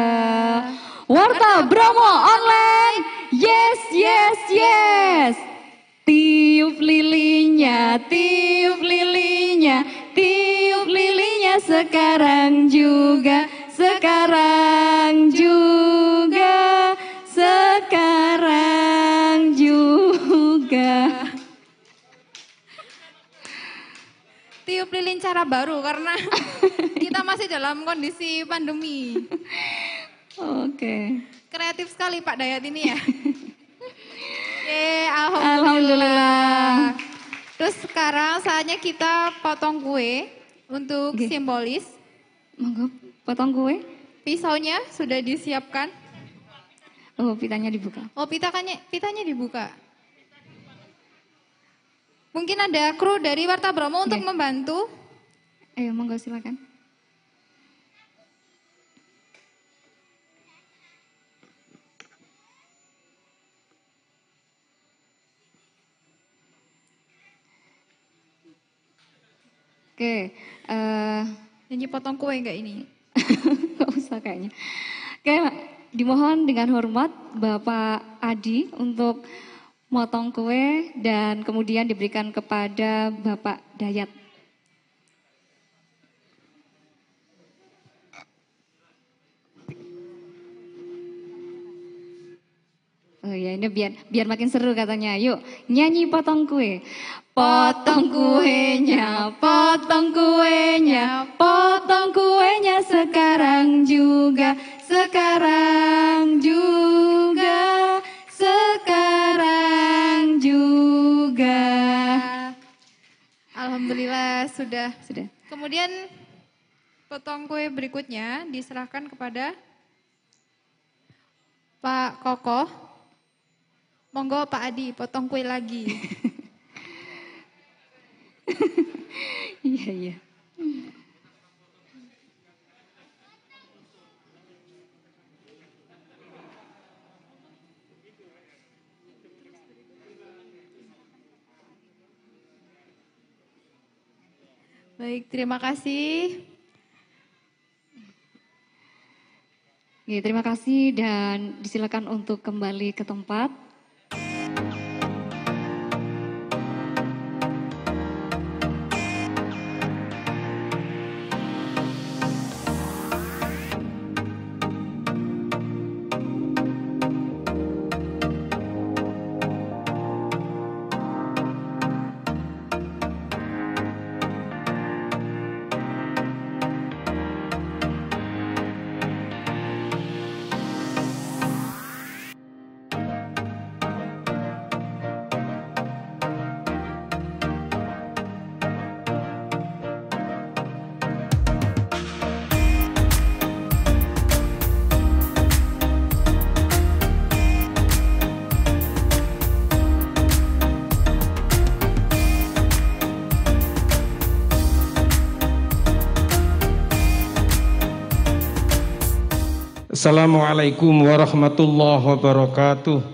Warta Bromo online. Yes, yes, yes. Tiup lilinya, tiup lilinya, tiup lilinya sekarang juga, sekarang juga, sekarang juga. Tiup lilin cara baru karena kita masih dalam kondisi pandemi. Oke. Kreatif sekali Pak Dayat ini ya. Alhamdulillah. Terus sekarang saatnya kita potong kue untuk simbolis. Monggo, potong kue. Pisaunya sudah disiapkan. Oh, pitanya dibuka. Oh, pitanya dibuka. Mungkin ada kru dari Warta Bromo untuk membantu. Ayo, monggo silakan. Oke, Nyanyi potong kue enggak ini? nggak usah kayaknya. Oke, dimohon dengan hormat Bapak Adi untuk motong kue dan kemudian diberikan kepada Bapak Dayat. Oh ya, ini biar makin seru katanya. Yuk, nyanyi potong kue. Potong kuenya, potong kuenya, potong kuenya sekarang juga, sekarang juga, sekarang juga. Alhamdulillah sudah. Sudah. Kemudian potong kue berikutnya diserahkan kepada Pak Kokoh. Monggo Pak Adi, potong kue lagi. Iya, iya. Baik, terima kasih. Ya, terima kasih dan disilakan untuk kembali ke tempat. Assalamualaikum warahmatullahi wabarakatuh.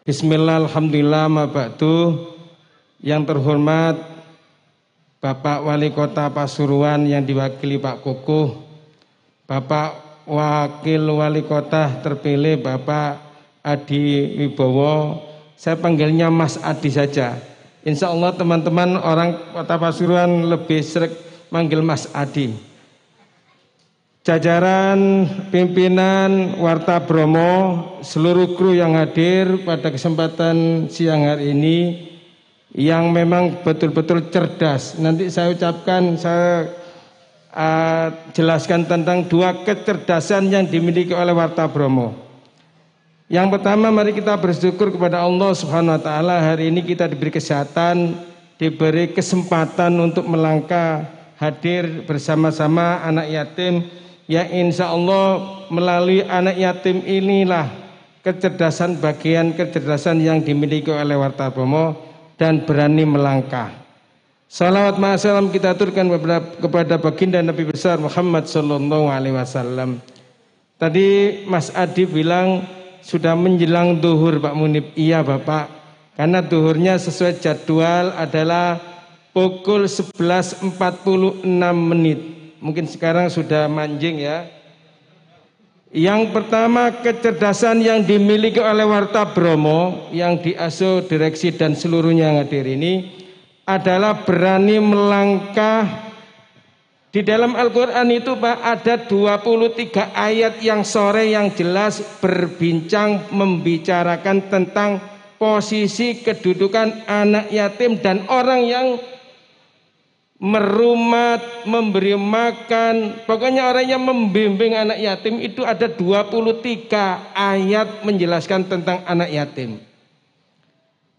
Bismillah, alhamdulillah, ma ba'du. Yang terhormat Bapak Wali Kota Pasuruan yang diwakili Pak Kukuh, Bapak Wakil Wali Kota terpilih Bapak Adi Wibowo, saya panggilnya Mas Adi saja. Insya Allah teman-teman orang Kota Pasuruan lebih sering manggil Mas Adi. Jajaran pimpinan Warta Bromo, seluruh kru yang hadir pada kesempatan siang hari ini yang memang betul-betul cerdas. Nanti saya ucapkan, saya jelaskan tentang dua kecerdasan yang dimiliki oleh Warta Bromo. Yang pertama, mari kita bersyukur kepada Allah Subhanahu wa taala, hari ini kita diberi kesehatan, diberi kesempatan untuk melangkah hadir bersama-sama anak yatim. Ya, insya Allah melalui anak yatim inilah kecerdasan, bagian kecerdasan yang dimiliki oleh Warta Bromo dan berani melangkah. Salawat ma'asalam kita aturkan kepada baginda Nabi besar Muhammad sallallahu alaihi wasallam. Tadi Mas Adi bilang sudah menjelang duhur Pak Munib. Iya Bapak, karena duhurnya sesuai jadwal adalah pukul 11.46 menit. Mungkin sekarang sudah manjing ya. Yang pertama, kecerdasan yang dimiliki oleh Warta Bromo yang diasuh direksi dan seluruhnya yang hadir ini adalah berani melangkah. Di dalam Al-Quran itu Pak ada 23 ayat yang sore yang jelas berbincang membicarakan tentang posisi kedudukan anak yatim dan orang yang merumat, memberi makan, pokoknya orang yang membimbing anak yatim itu ada 23 ayat menjelaskan tentang anak yatim.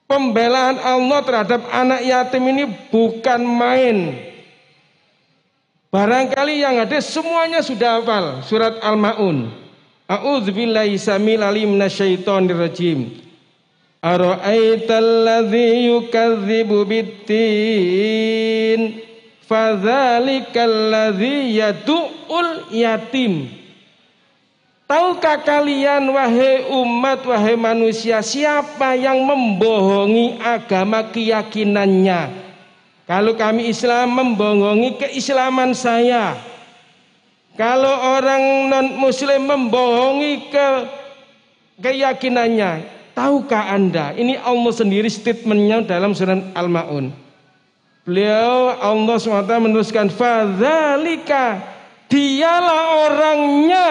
Pembelaan Allah terhadap anak yatim ini bukan main. Barangkali yang ada semuanya sudah hafal surat Al-Maun. A'udzubillahi samil alim minasyaitonir rajim. Ara'aital ladzi yukadzibu bid-din fadzalikal ladzi yadu'ul yatim. Tahukah kalian wahai umat, wahai manusia, siapa yang membohongi agama keyakinannya? Kalau kami Islam membohongi keislaman saya. Kalau orang non-muslim membohongi keyakinannya. Tahukah Anda? Ini Allah sendiri statementnya dalam surat Al-Ma'un. Beliau Allah SWT meneruskan, fadzalika, dialah orangnya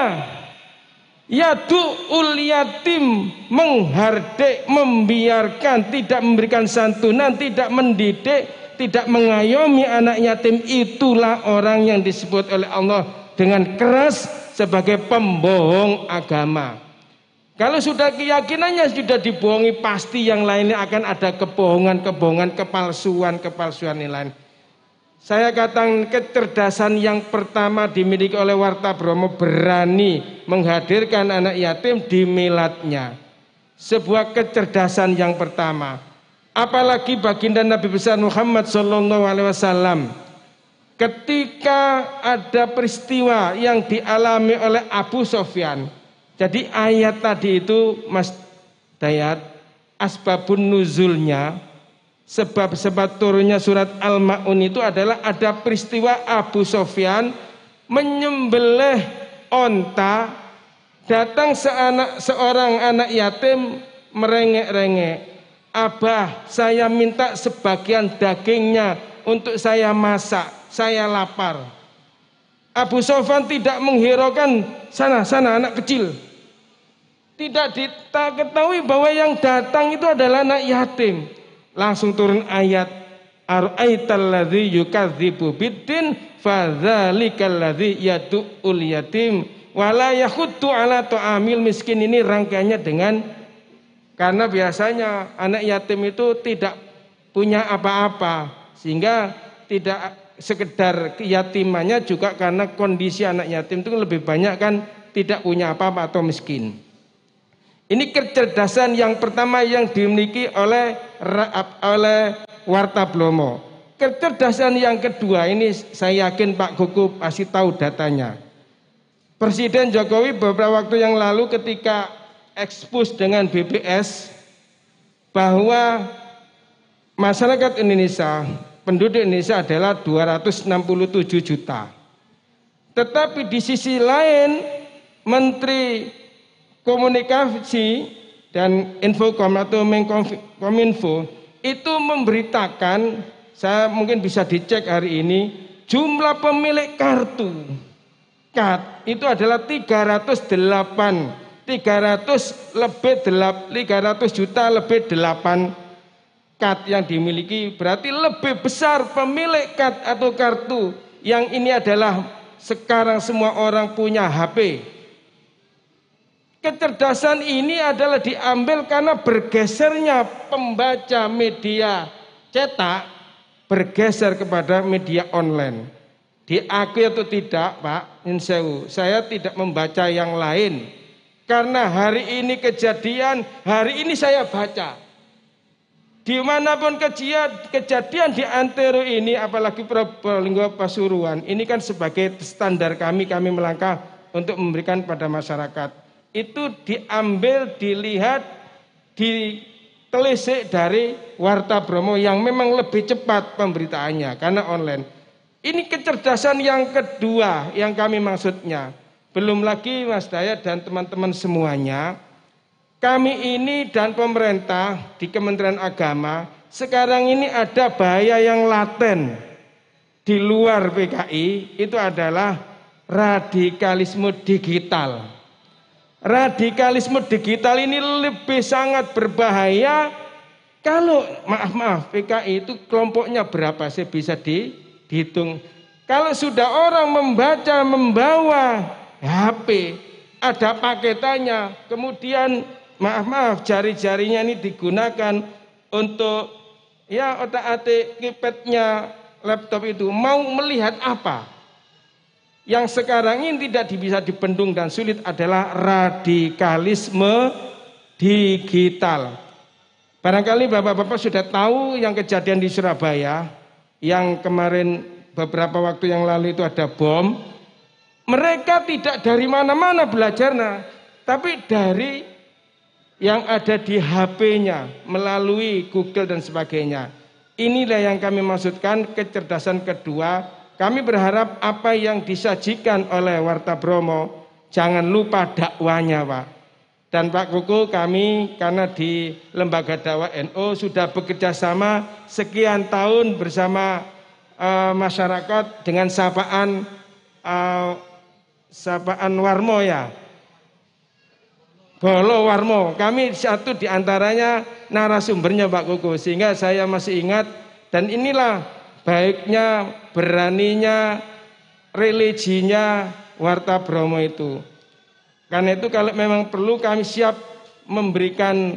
yadu'ul yatim, menghardik, membiarkan, tidak memberikan santunan, tidak mendidik, tidak mengayomi anak yatim. Itulah orang yang disebut oleh Allah dengan keras sebagai pembohong agama. Kalau sudah keyakinannya sudah dibohongi, pasti yang lainnya akan ada kebohongan-kebohongan, kepalsuan yang lain. Saya katakan kecerdasan yang pertama dimiliki oleh Warta Bromo, berani menghadirkan anak yatim di miladnya. Sebuah kecerdasan yang pertama. Apalagi baginda Nabi besar Muhammad SAW, ketika ada peristiwa yang dialami oleh Abu Sofyan. Jadi ayat tadi itu Mas Dayat, asbabun nuzulnya, sebab turunnya surat Al-Ma'un itu adalah ada peristiwa Abu Sofyan menyembelih onta, datang seorang anak yatim merengek-rengek, Abah, saya minta sebagian dagingnya untuk saya masak, saya lapar. Abu Sofyan tidak menghiraukan, sana anak kecil. Tidak diketahui bahwa yang datang itu adalah anak yatim. Langsung turun ayat, ara'aital ladzi yukadzibu biddin fadzalikal ladzi yadu'ul yatim wala yakhuddu ala ta'amil miskin. Ini rangkaiannya dengan, karena biasanya anak yatim itu tidak punya apa-apa, sehingga tidak sekedar keyatimannya, juga karena kondisi anak yatim itu lebih banyak kan tidak punya apa-apa atau miskin. Ini kecerdasan yang pertama yang dimiliki oleh Warta Bromo. Kecerdasan yang kedua ini saya yakin Pak Kuku pasti tahu datanya. Presiden Jokowi beberapa waktu yang lalu ketika ekspos dengan BPS bahwa masyarakat Indonesia, penduduk Indonesia adalah 267 juta. Tetapi di sisi lain Menteri Komunikasi dan Infokom atau Menkominfo itu memberitakan, saya mungkin bisa dicek hari ini, jumlah pemilik kartu KAT itu adalah 300 juta lebih 8 KAT yang dimiliki. Berarti lebih besar pemilik KAT atau kartu yang ini adalah sekarang semua orang punya HP. Kecerdasan ini adalah diambil karena bergesernya pembaca media cetak bergeser kepada media online. Diakui atau tidak Pak Insewu, saya tidak membaca yang lain. Karena hari ini kejadian, hari ini saya baca. Dimanapun kejadian di antero ini, apalagi Probolinggo Pasuruan, ini kan sebagai standar kami melangkah untuk memberikan pada masyarakat. Itu diambil, dilihat, ditelisik dari Warta Bromo yang memang lebih cepat pemberitaannya karena online. Ini kecerdasan yang kedua yang kami maksudnya. Belum lagi Mas Dayat dan teman-teman semuanya, kami ini dan pemerintah di Kementerian Agama sekarang ini ada bahaya yang laten di luar PKI, itu adalah radikalisme digital. Radikalisme digital ini lebih sangat berbahaya. Kalau maaf PKI itu kelompoknya berapa sih bisa dihitung. Kalau sudah orang membawa HP, ada paketannya, kemudian maaf jari-jarinya ini digunakan untuk ya otak-atik keypadnya laptop itu, mau melihat apa? Yang sekarang ini tidak bisa dibendung dan sulit adalah radikalisme digital. Barangkali Bapak-Bapak sudah tahu yang kejadian di Surabaya, yang kemarin beberapa waktu yang lalu itu ada bom. Mereka tidak dari mana-mana belajarnya, tapi dari yang ada di HP-nya melalui Google dan sebagainya. Inilah yang kami maksudkan kecerdasan kedua. Kami berharap apa yang disajikan oleh Warta Bromo jangan lupa dakwanya, Pak. Dan Pak Kuku, kami karena di Lembaga Dakwah NU sudah bekerja sama sekian tahun bersama masyarakat dengan sapaan Warmo ya. Bolo Warmo, kami satu diantaranya narasumbernya Pak Kuku, sehingga saya masih ingat. Dan inilah baiknya, beraninya, religinya Warta Bromo itu. Karena itu kalau memang perlu kami siap memberikan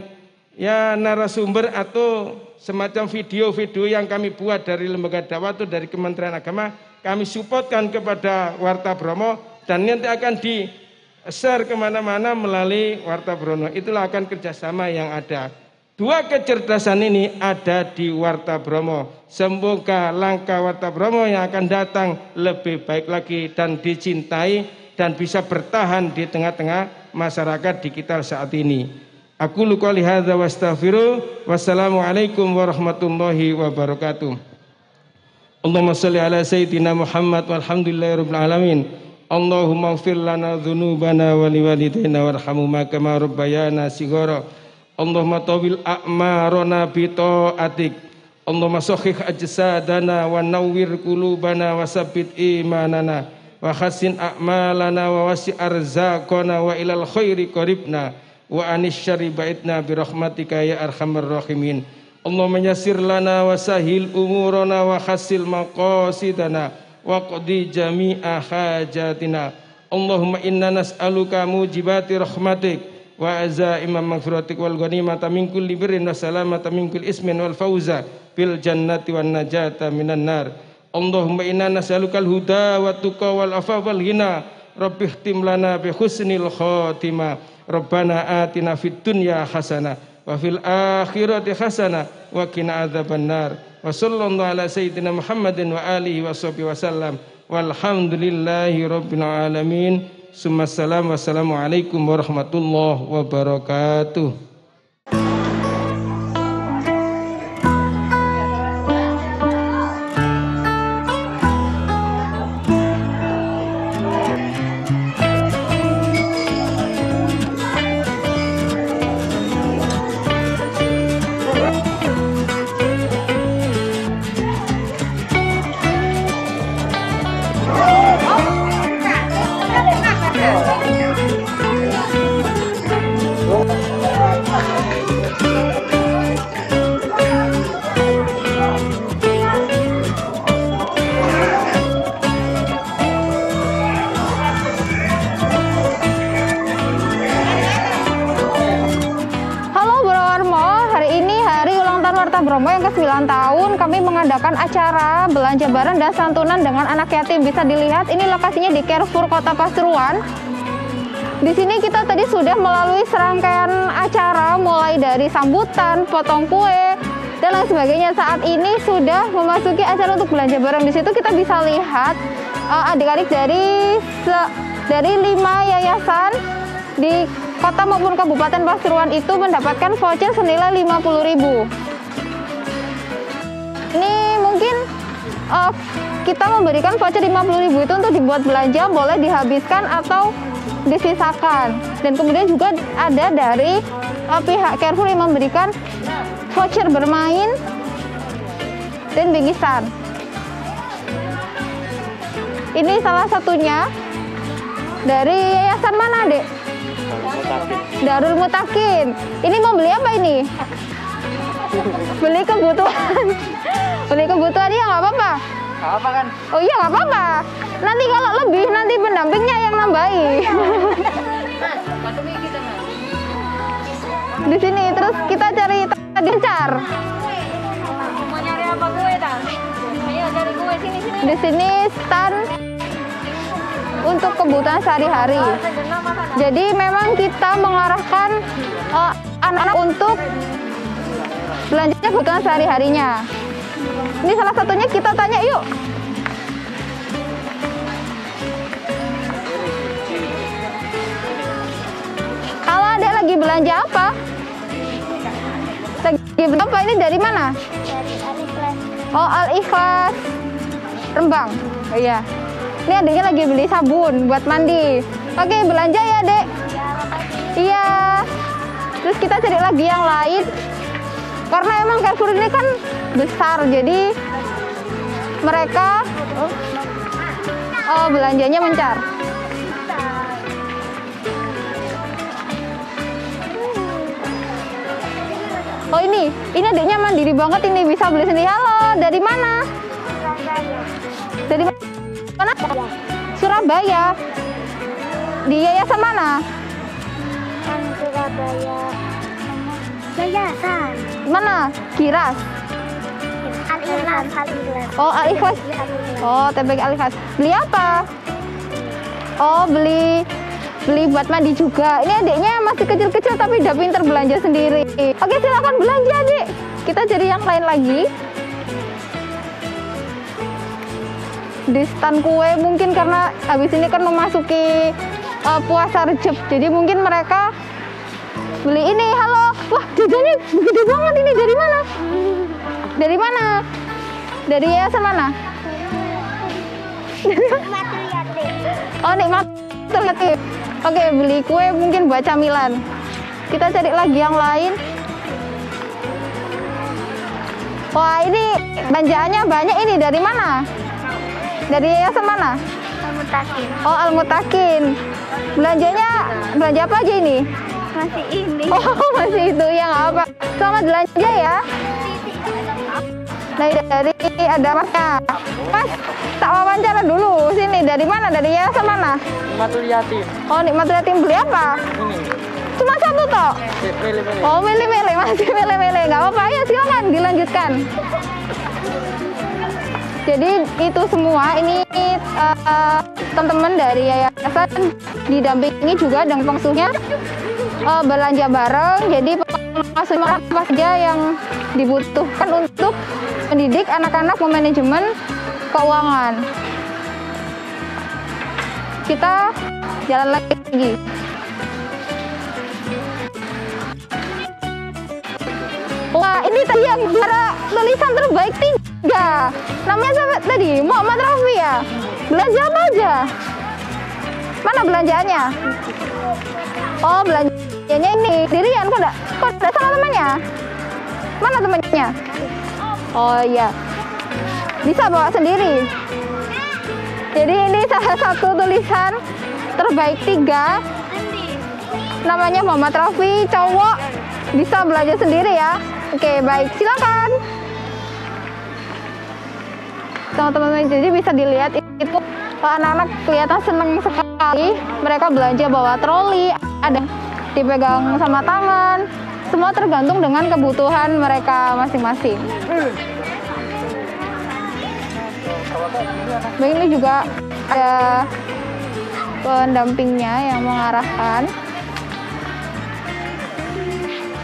ya narasumber atau semacam video-video yang kami buat dari Lembaga Dakwah atau dari Kementerian Agama, kami supportkan kepada Warta Bromo dan nanti akan di-share kemana-mana melalui Warta Bromo. Itulah akan kerjasama yang ada. Dua kecerdasan ini ada di Warta Bromo. Semoga langkah Warta Bromo yang akan datang lebih baik lagi dan dicintai dan bisa bertahan di tengah-tengah masyarakat di kita saat ini. Aku qouli hadza wa astaghfiru. Wassalamualaikum warahmatullahi wabarakatuh. Allahumma shalli ala sayyidina Muhammad walhamdulillahirabbil alamin. Allahumma ighfir lana dzunubana wa liwalidayna warhamhuma kama rabbayana shighara. Allahumma tawil a'marana bi ta'atik. Allahumma sahhih ajsadana wa nawwir qulubana wa sabbit imanana wa khassin a'malana wa wasi' arzaqana wa ilal khairi qaribna wa anis syarri ba'idna bi rahmatika ya arhamar rahimin. Allahumma yassir lana wa sahil umurana wa khassil maqasidana wa qdi jami'a hajatina. Allahumma inna nas'aluka mujibati rahmatik wa azaima maghfiratik wal ghanimata min kulli birrin wa salamata min kulli ismin wal fauza bil jannati wan najata minan nar. Allahumma inna nas'alukal huda wa tuqa wal afafa wal ghina. Rabbi ihtim lana bi husnil khatimah. Rabbana atina fid dunya hasanah wa fil akhirati hasanah wa qina adzabannar. Wa sallallahu ala sayyidina Muhammadin wa alihi wa sahbihi wasallam. Walhamdulillahi rabbil alamin. Summassalam. Wassalamualaikum warahmatullahi wabarakatuh. Bromo yang ke-9 tahun kami mengadakan acara belanja barang dan santunan dengan anak yatim. Bisa dilihat ini lokasinya di Carrefour Kota Pasuruan. Di sini kita tadi sudah melalui serangkaian acara mulai dari sambutan, potong kue dan lain sebagainya. Saat ini sudah memasuki acara untuk belanja barang. Di situ kita bisa lihat adik-adik dari 5 yayasan di kota maupun Kabupaten Pasuruan itu mendapatkan voucher senilai 50.000. Ini mungkin kita memberikan voucher 50.000 itu untuk dibuat belanja, boleh dihabiskan atau disisakan. Dan kemudian juga ada dari pihak Carrefour yang memberikan voucher bermain dan bingkisan. Ini salah satunya dari yayasan mana, Dek? Darul Mutakin. Ini mau beli apa ini? Beli kebutuhan. Beli kebutuhan ya nggak apa-apa. Nggak apa kan? Oh iya nggak apa-apa. Nanti kalau lebih nanti pendampingnya yang nambahi. Di sini terus kita cari gencar. Mau nyari apa gue dah? Ayo cari gue sini. Di sini stand untuk kebutuhan sehari-hari. Jadi memang kita mengarahkan anak-anak untuk belanja kebutuhan sehari-harinya. Ini salah satunya, kita tanya yuk. Kalau ada lagi belanja apa? Lagi belanja apa? Ini dari mana? Dari Arifles. Oh, Al-Ikhlas Rembang. Oh iya. Ini adiknya lagi beli sabun buat mandi. Oke, belanja ya, Dek. Iya. Terus kita cari lagi yang lain. Karena emang Carrefour ini kan besar, jadi mereka belanjanya mencar. Oh ini adiknya mandiri banget, ini bisa beli sendiri. Halo, dari mana? Dari mana? Surabaya. Di yayasan mana? Surabaya. Yayasan. Mana? Kiras. Al-Ikhlas. Oh, Al-Ikhlas. Oh, TPG Al-Ikhlas. Beli apa? Oh, beli buat mandi juga. Ini adiknya masih kecil-kecil tapi udah pinter belanja sendiri. Oke, silakan belanja, Adik. Kita cari yang lain lagi. Di stand kue mungkin karena habis ini kan memasuki puasa Rejab. Jadi mungkin mereka beli ini. Halo. Wah, jajannya gede banget ini. Dari mana? Dari mana? Dari yayasan mana? Nikmatul Yatim. Oh, Nikmatul Yatim. Oke, beli kue mungkin buat camilan. Kita cari lagi yang lain. Wah, ini belanjaannya banyak ini. Dari mana? Dari yayasan mana? Al-Mutakin. Oh, Al-Mutakin. Belanja apa aja ini? Masih ini. Oh, masih itu ya, nggak apa. Selamat belanja ya. Dari ada Masnya. Mas, tak wawancara dulu. Sini, dari mana? Dari yayasan mana? Nikmatul Yatim. Oh, Nikmatul Yatim. Beli apa? Ini. Cuma satu toh? Milih-milih. Oh, milih-milih. Masih milih-milih. Nggak apa-apa. Ya, silakan dilanjutkan. Jadi itu semua ini teman-teman dari yayasan didampingi juga dengan pengasuhnya belanja bareng. Jadi pengasuhnya apa saja yang dibutuhkan untuk mendidik anak-anak memanajemen keuangan. Kita jalan lagi. Wah, ini tadi yang juara tulisan terbaik 3. Namanya siapa tadi? Muhammad Rafi ya? Belanja apa aja? Mana belanjaannya? Oh, belanjanya ini. Dirian kok enggak sama temannya? Mana temannya? Oh iya. Bisa bawa sendiri. Jadi ini salah satu tulisan terbaik 3. Namanya Muhammad Rafi, cowok. Bisa belanja sendiri ya. Oke, baik. Silakan. Teman-teman, jadi bisa dilihat itu anak-anak kelihatan senang sekali. Mereka belanja bawa troli, ada dipegang sama tangan. Semua tergantung dengan kebutuhan mereka masing-masing. Ini juga ada pendampingnya yang mengarahkan.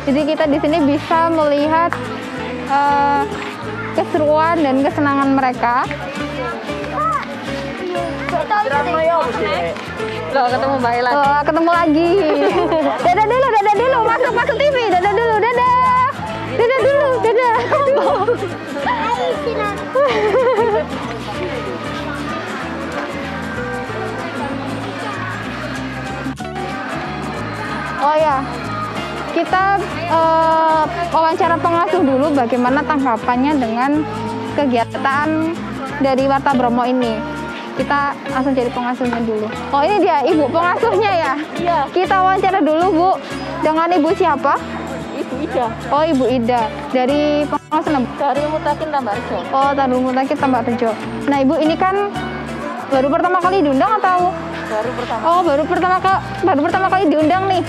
Jadi kita di sini bisa melihat keseruan dan kesenangan mereka. Loh, ketemu Mbak Ella. Oh, ketemu lagi. Dadah dulu, masuk TV. Dadah dulu, dadah. Dadah dulu, dadah. Oh ya, kita wawancara pengasuh dulu bagaimana tanggapannya dengan kegiatan dari Warta Bromo ini. Kita langsung jadi pengasuhnya dulu. Oh, ini dia ibu pengasuhnya ya? Iya. Kita wawancara dulu, Bu. Dengan ibu siapa? Ibu Ida. Oh, Ibu Ida. Dari pengasuh Dari Mutakin Tambak Rejo. Oh, Darul Mutakin Tambak Rejo. Nah, Ibu ini kan baru pertama kali diundang atau? Baru pertama. Oh, baru pertama kali diundang nih.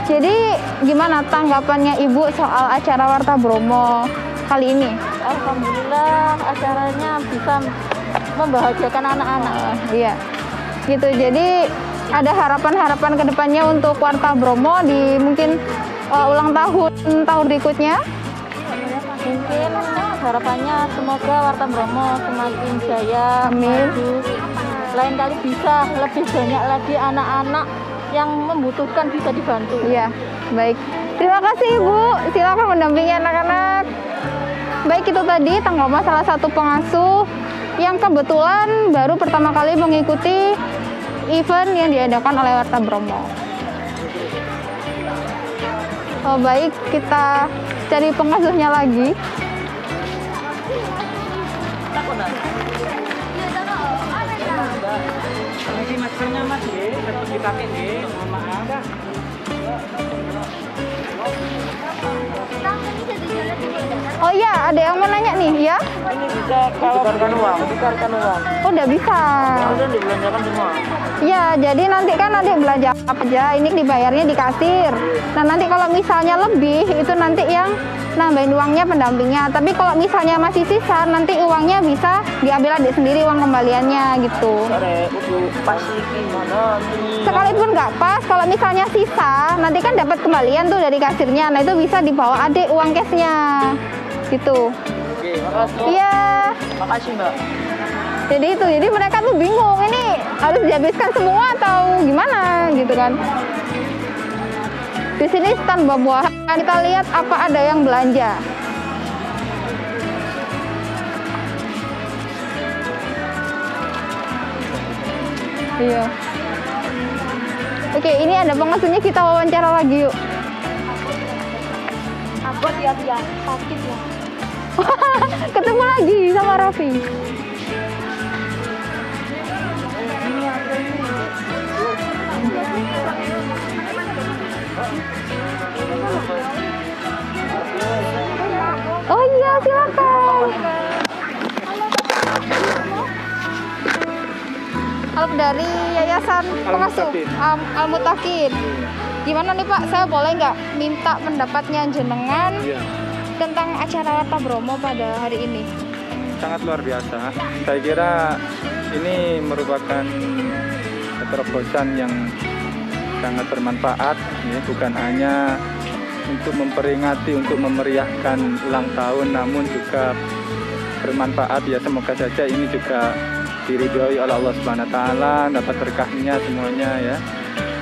Jadi gimana tanggapannya Ibu soal acara Warta Bromo kali ini? Alhamdulillah acaranya bisa membahagiakan anak-anak. Iya, gitu. Jadi ada harapan-harapan kedepannya untuk Warta Bromo di mungkin ulang tahun berikutnya. Mungkin harapannya semoga Warta Bromo semakin jaya, maju. Lain kali bisa lebih banyak lagi anak-anak yang membutuhkan bisa dibantu. Iya, baik. Terima kasih Ibu. Silakan mendampingi anak-anak. baik itu tadi tanggapan salah satu pengasuh yang kebetulan baru pertama kali mengikuti event yang diadakan oleh Warta Bromo. Oh, baik, kita cari pengasuhnya lagi. Ini maskernya Mas, dapat dipakai nggih, mohon maaf. Oh iya, ada yang mau nanya nih, ya? Ini bisa kalau tukarkan uang. Oh, udah bisa. Harusnya dibelanjakan semua. Ya, jadi nanti belanja apa aja, ini dibayarnya di kasir. Nah, nanti kalau misalnya lebih, itu nanti yang nambahin uangnya pendampingnya. Tapi kalau misalnya masih sisa, nanti uangnya bisa diambil adik sendiri uang kembaliannya gitu. Sekalipun nggak pas, kalau misalnya sisa, nanti kan dapat kembalian tuh dari kasirnya. Nah, itu bisa dibawa adik uang cashnya, gitu. Oke, makasih. Iya. Makasih Mbak. Jadi mereka tuh bingung, ini harus dihabiskan semua atau gimana gitu kan. Di sini stand buah-buahan, kita lihat apa ada yang belanja. Iya. Oke, ini ada pengasuhnya, kita wawancara lagi yuk. Aku dia sakit ya. Ketemu lagi sama Raffi. Oh iya, silakan. Dari Yayasan Pengasuh Al-Mutakin. Gimana nih Pak, saya boleh nggak minta pendapatnya jenengan tentang acara Warta Bromo pada hari ini? Sangat luar biasa. Saya kira ini merupakan terobosan yang sangat bermanfaat, ya, bukan hanya untuk memperingati, untuk memeriahkan ulang tahun, namun juga bermanfaat, ya. Semoga saja ini juga diridhoi oleh Allah Subhanahu wa taala, dapat berkahnya semuanya, ya.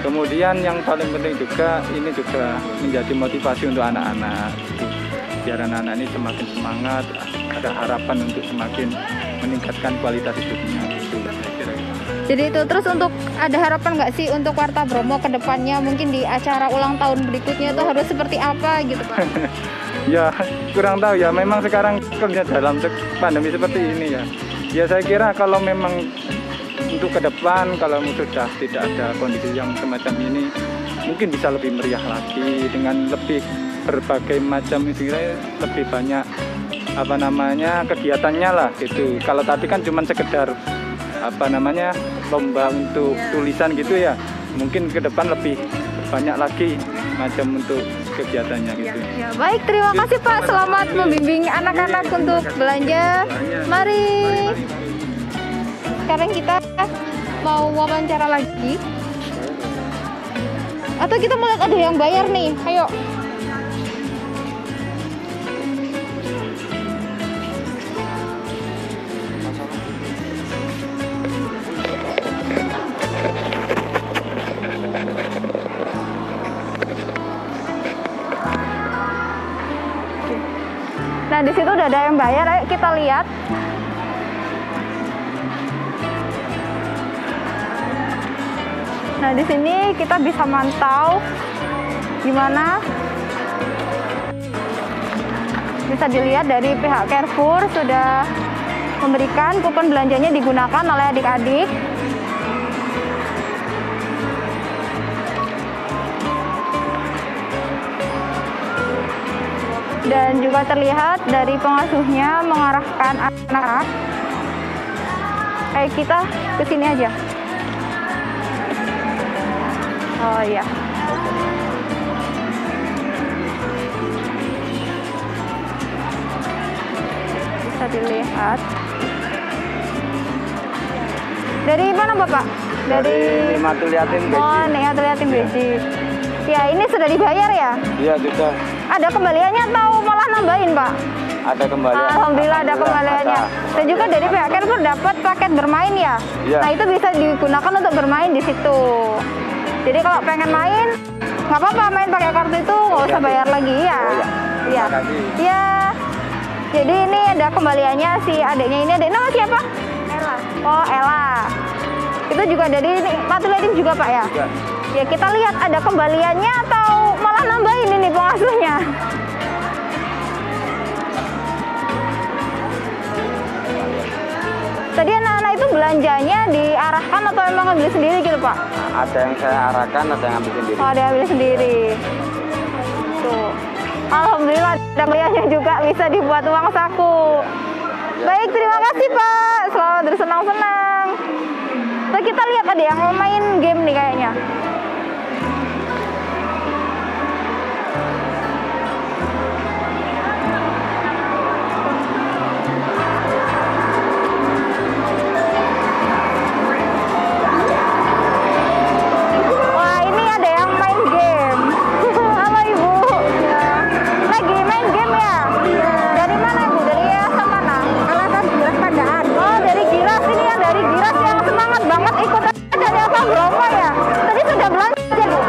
Kemudian yang paling penting juga ini juga menjadi motivasi untuk anak-anak, biar anak-anak ini semakin semangat, ada harapan untuk semakin meningkatkan kualitas hidupnya, gitu. Jadi itu, terus untuk ada harapan nggak sih untuk Warta Bromo ke depannya, mungkin di acara ulang tahun berikutnya itu harus seperti apa gitu Pak? Ya kurang tahu ya, memang sekarang kerja dalam pandemi seperti ini ya. Ya saya kira kalau memang untuk ke depan, kalau sudah tidak ada kondisi yang semacam ini, mungkin bisa lebih meriah lagi dengan lebih berbagai macam, lebih banyak kegiatannya lah gitu. Kalau tadi kan cuma sekedar lomba untuk tulisan gitu ya, mungkin ke depan lebih banyak lagi macam untuk kegiatannya gitu. Ya, baik, terima kasih Pak, selamat membimbing anak-anak untuk belanja. Mari. Sekarang kita mau wawancara lagi. Atau kita mau lihat ada yang bayar nih, ayo. Nah, di situ udah ada yang bayar, ayo kita lihat. Nah, di sini kita bisa mantau gimana. Bisa dilihat dari pihak Carrefour sudah memberikan kupon belanjanya digunakan oleh adik-adik. Dan juga terlihat dari pengasuhnya mengarahkan anak-anak. Kita ke sini aja. Oh iya. Bisa dilihat. Dari mana Bapak? Dari Nimatul Yatim Beji. Oh, Nimatul Yatim Beji. Ya, ini sudah dibayar ya? Iya, sudah. Ada kembaliannya atau malah nambahin, Pak? Ada kembalian. Alhamdulillah ada kembaliannya. Dan juga dari pihak Carrefour dapat paket bermain ya? Iya. Nah, itu bisa digunakan untuk bermain di situ. Jadi kalau pengen main, nggak apa-apa main pakai kartu itu, nggak usah bayar lagi ya. Oh, iya. Iya. Iya. Ya jadi ini ada kembaliannya si adiknya ini. Adik nama siapa? Ella. Oh, Ella. Itu juga dari Nikmatul Yatim juga, Pak ya? Juga. Ya, kita lihat ada kembaliannya atau malah nambahin ini pengasuhnya? Tadi anak-anak itu belanjanya diarahkan atau emang ngambil sendiri gitu, Pak? Ada yang saya arahkan, ada yang ambil sendiri. Oh, ada yang ambil sendiri. Tuh. Alhamdulillah ada kembaliannya juga bisa dibuat uang saku. Baik, terima kasih Pak. Selamat bersenang-senang. Nah, kita lihat ada yang mau main game nih kayaknya. Wah, ini ada yang main game. Halo Ibu. Lagi main game ya? Dari mana Ibu? Dari yayasan mana? Alasan Giras Pandaan. Oh, dari Giras. Ini ya dari Giras yang semangat banget ikut aja Yayasan Bromo ya. Tadi sudah belanja Bu?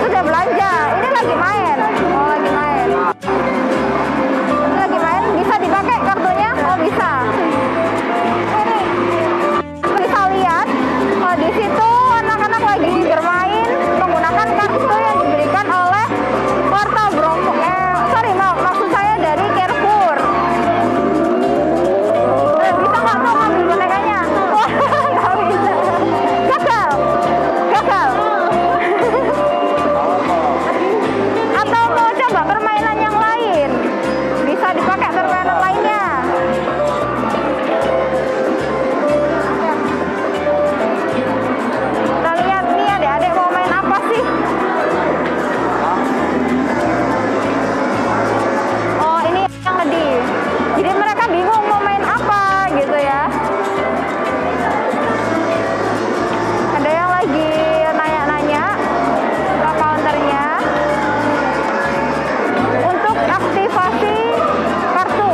Sudah belanja. Ini lagi main. Oh, lagi main. Ini lagi main. Bisa dipakai kartunya? Oh, bisa. Ini bisa lihat. Oh, di situ anak-anak lagi bermain menggunakan kartu yang diberikan oleh Warta Bromo. Maksud saya dari Carrefour. Bisa nggak mau ngambil bonekanya? Wah, nggak bisa. Gagal. Atau mau coba permainan yang lain? Bisa dipakai permainan lainnya. Kita lihat nih adik-adik mau main apa sih? Oh, ini yang tadi. Jadi mereka bingung mau main apa gitu ya. Ada yang lagi nanya-nanya ke counternya untuk aktivasi kartu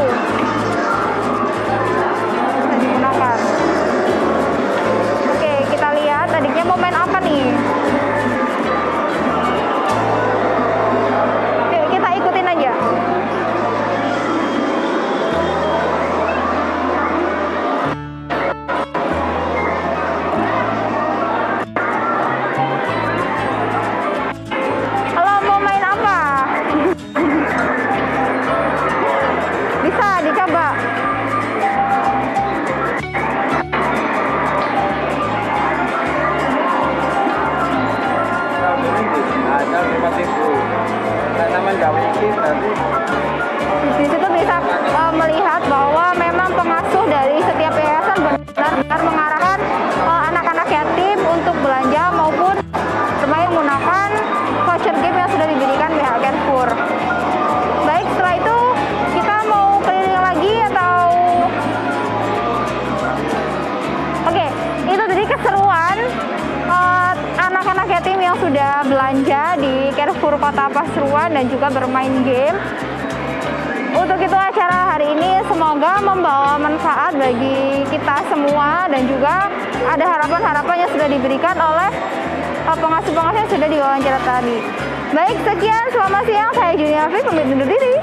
bisa digunakan. Oke, kita lihat adiknya mau main apa nih. Yuk, kita ikutin aja. Halo, mau main apa? Bisa dicoba. Ada 5.000. Nama Jawa ini tadi. Di situ bisa melihat bahwa memang pengasuh dari setiap yayasan benar-benar mengarahkan anak-anak yatim untuk belanja maupun bermain menggunakan voucher game yang sudah diberikan pihak Carrefour. Baik, setelah itu kita mau keliling lagi atau? Oke, itu tadi keseruan anak-anak yatim yang sudah belanja di Carrefour Kota Pasuruan dan juga bermain game. Untuk itu acara hari ini semoga membawa manfaat bagi kita semua dan juga ada harapan-harapan yang sudah diberikan oleh pengasuh-pengasuh yang sudah diwawancara tadi. Baik, sekian selamat siang, saya Julia Fik, pamit undur diri.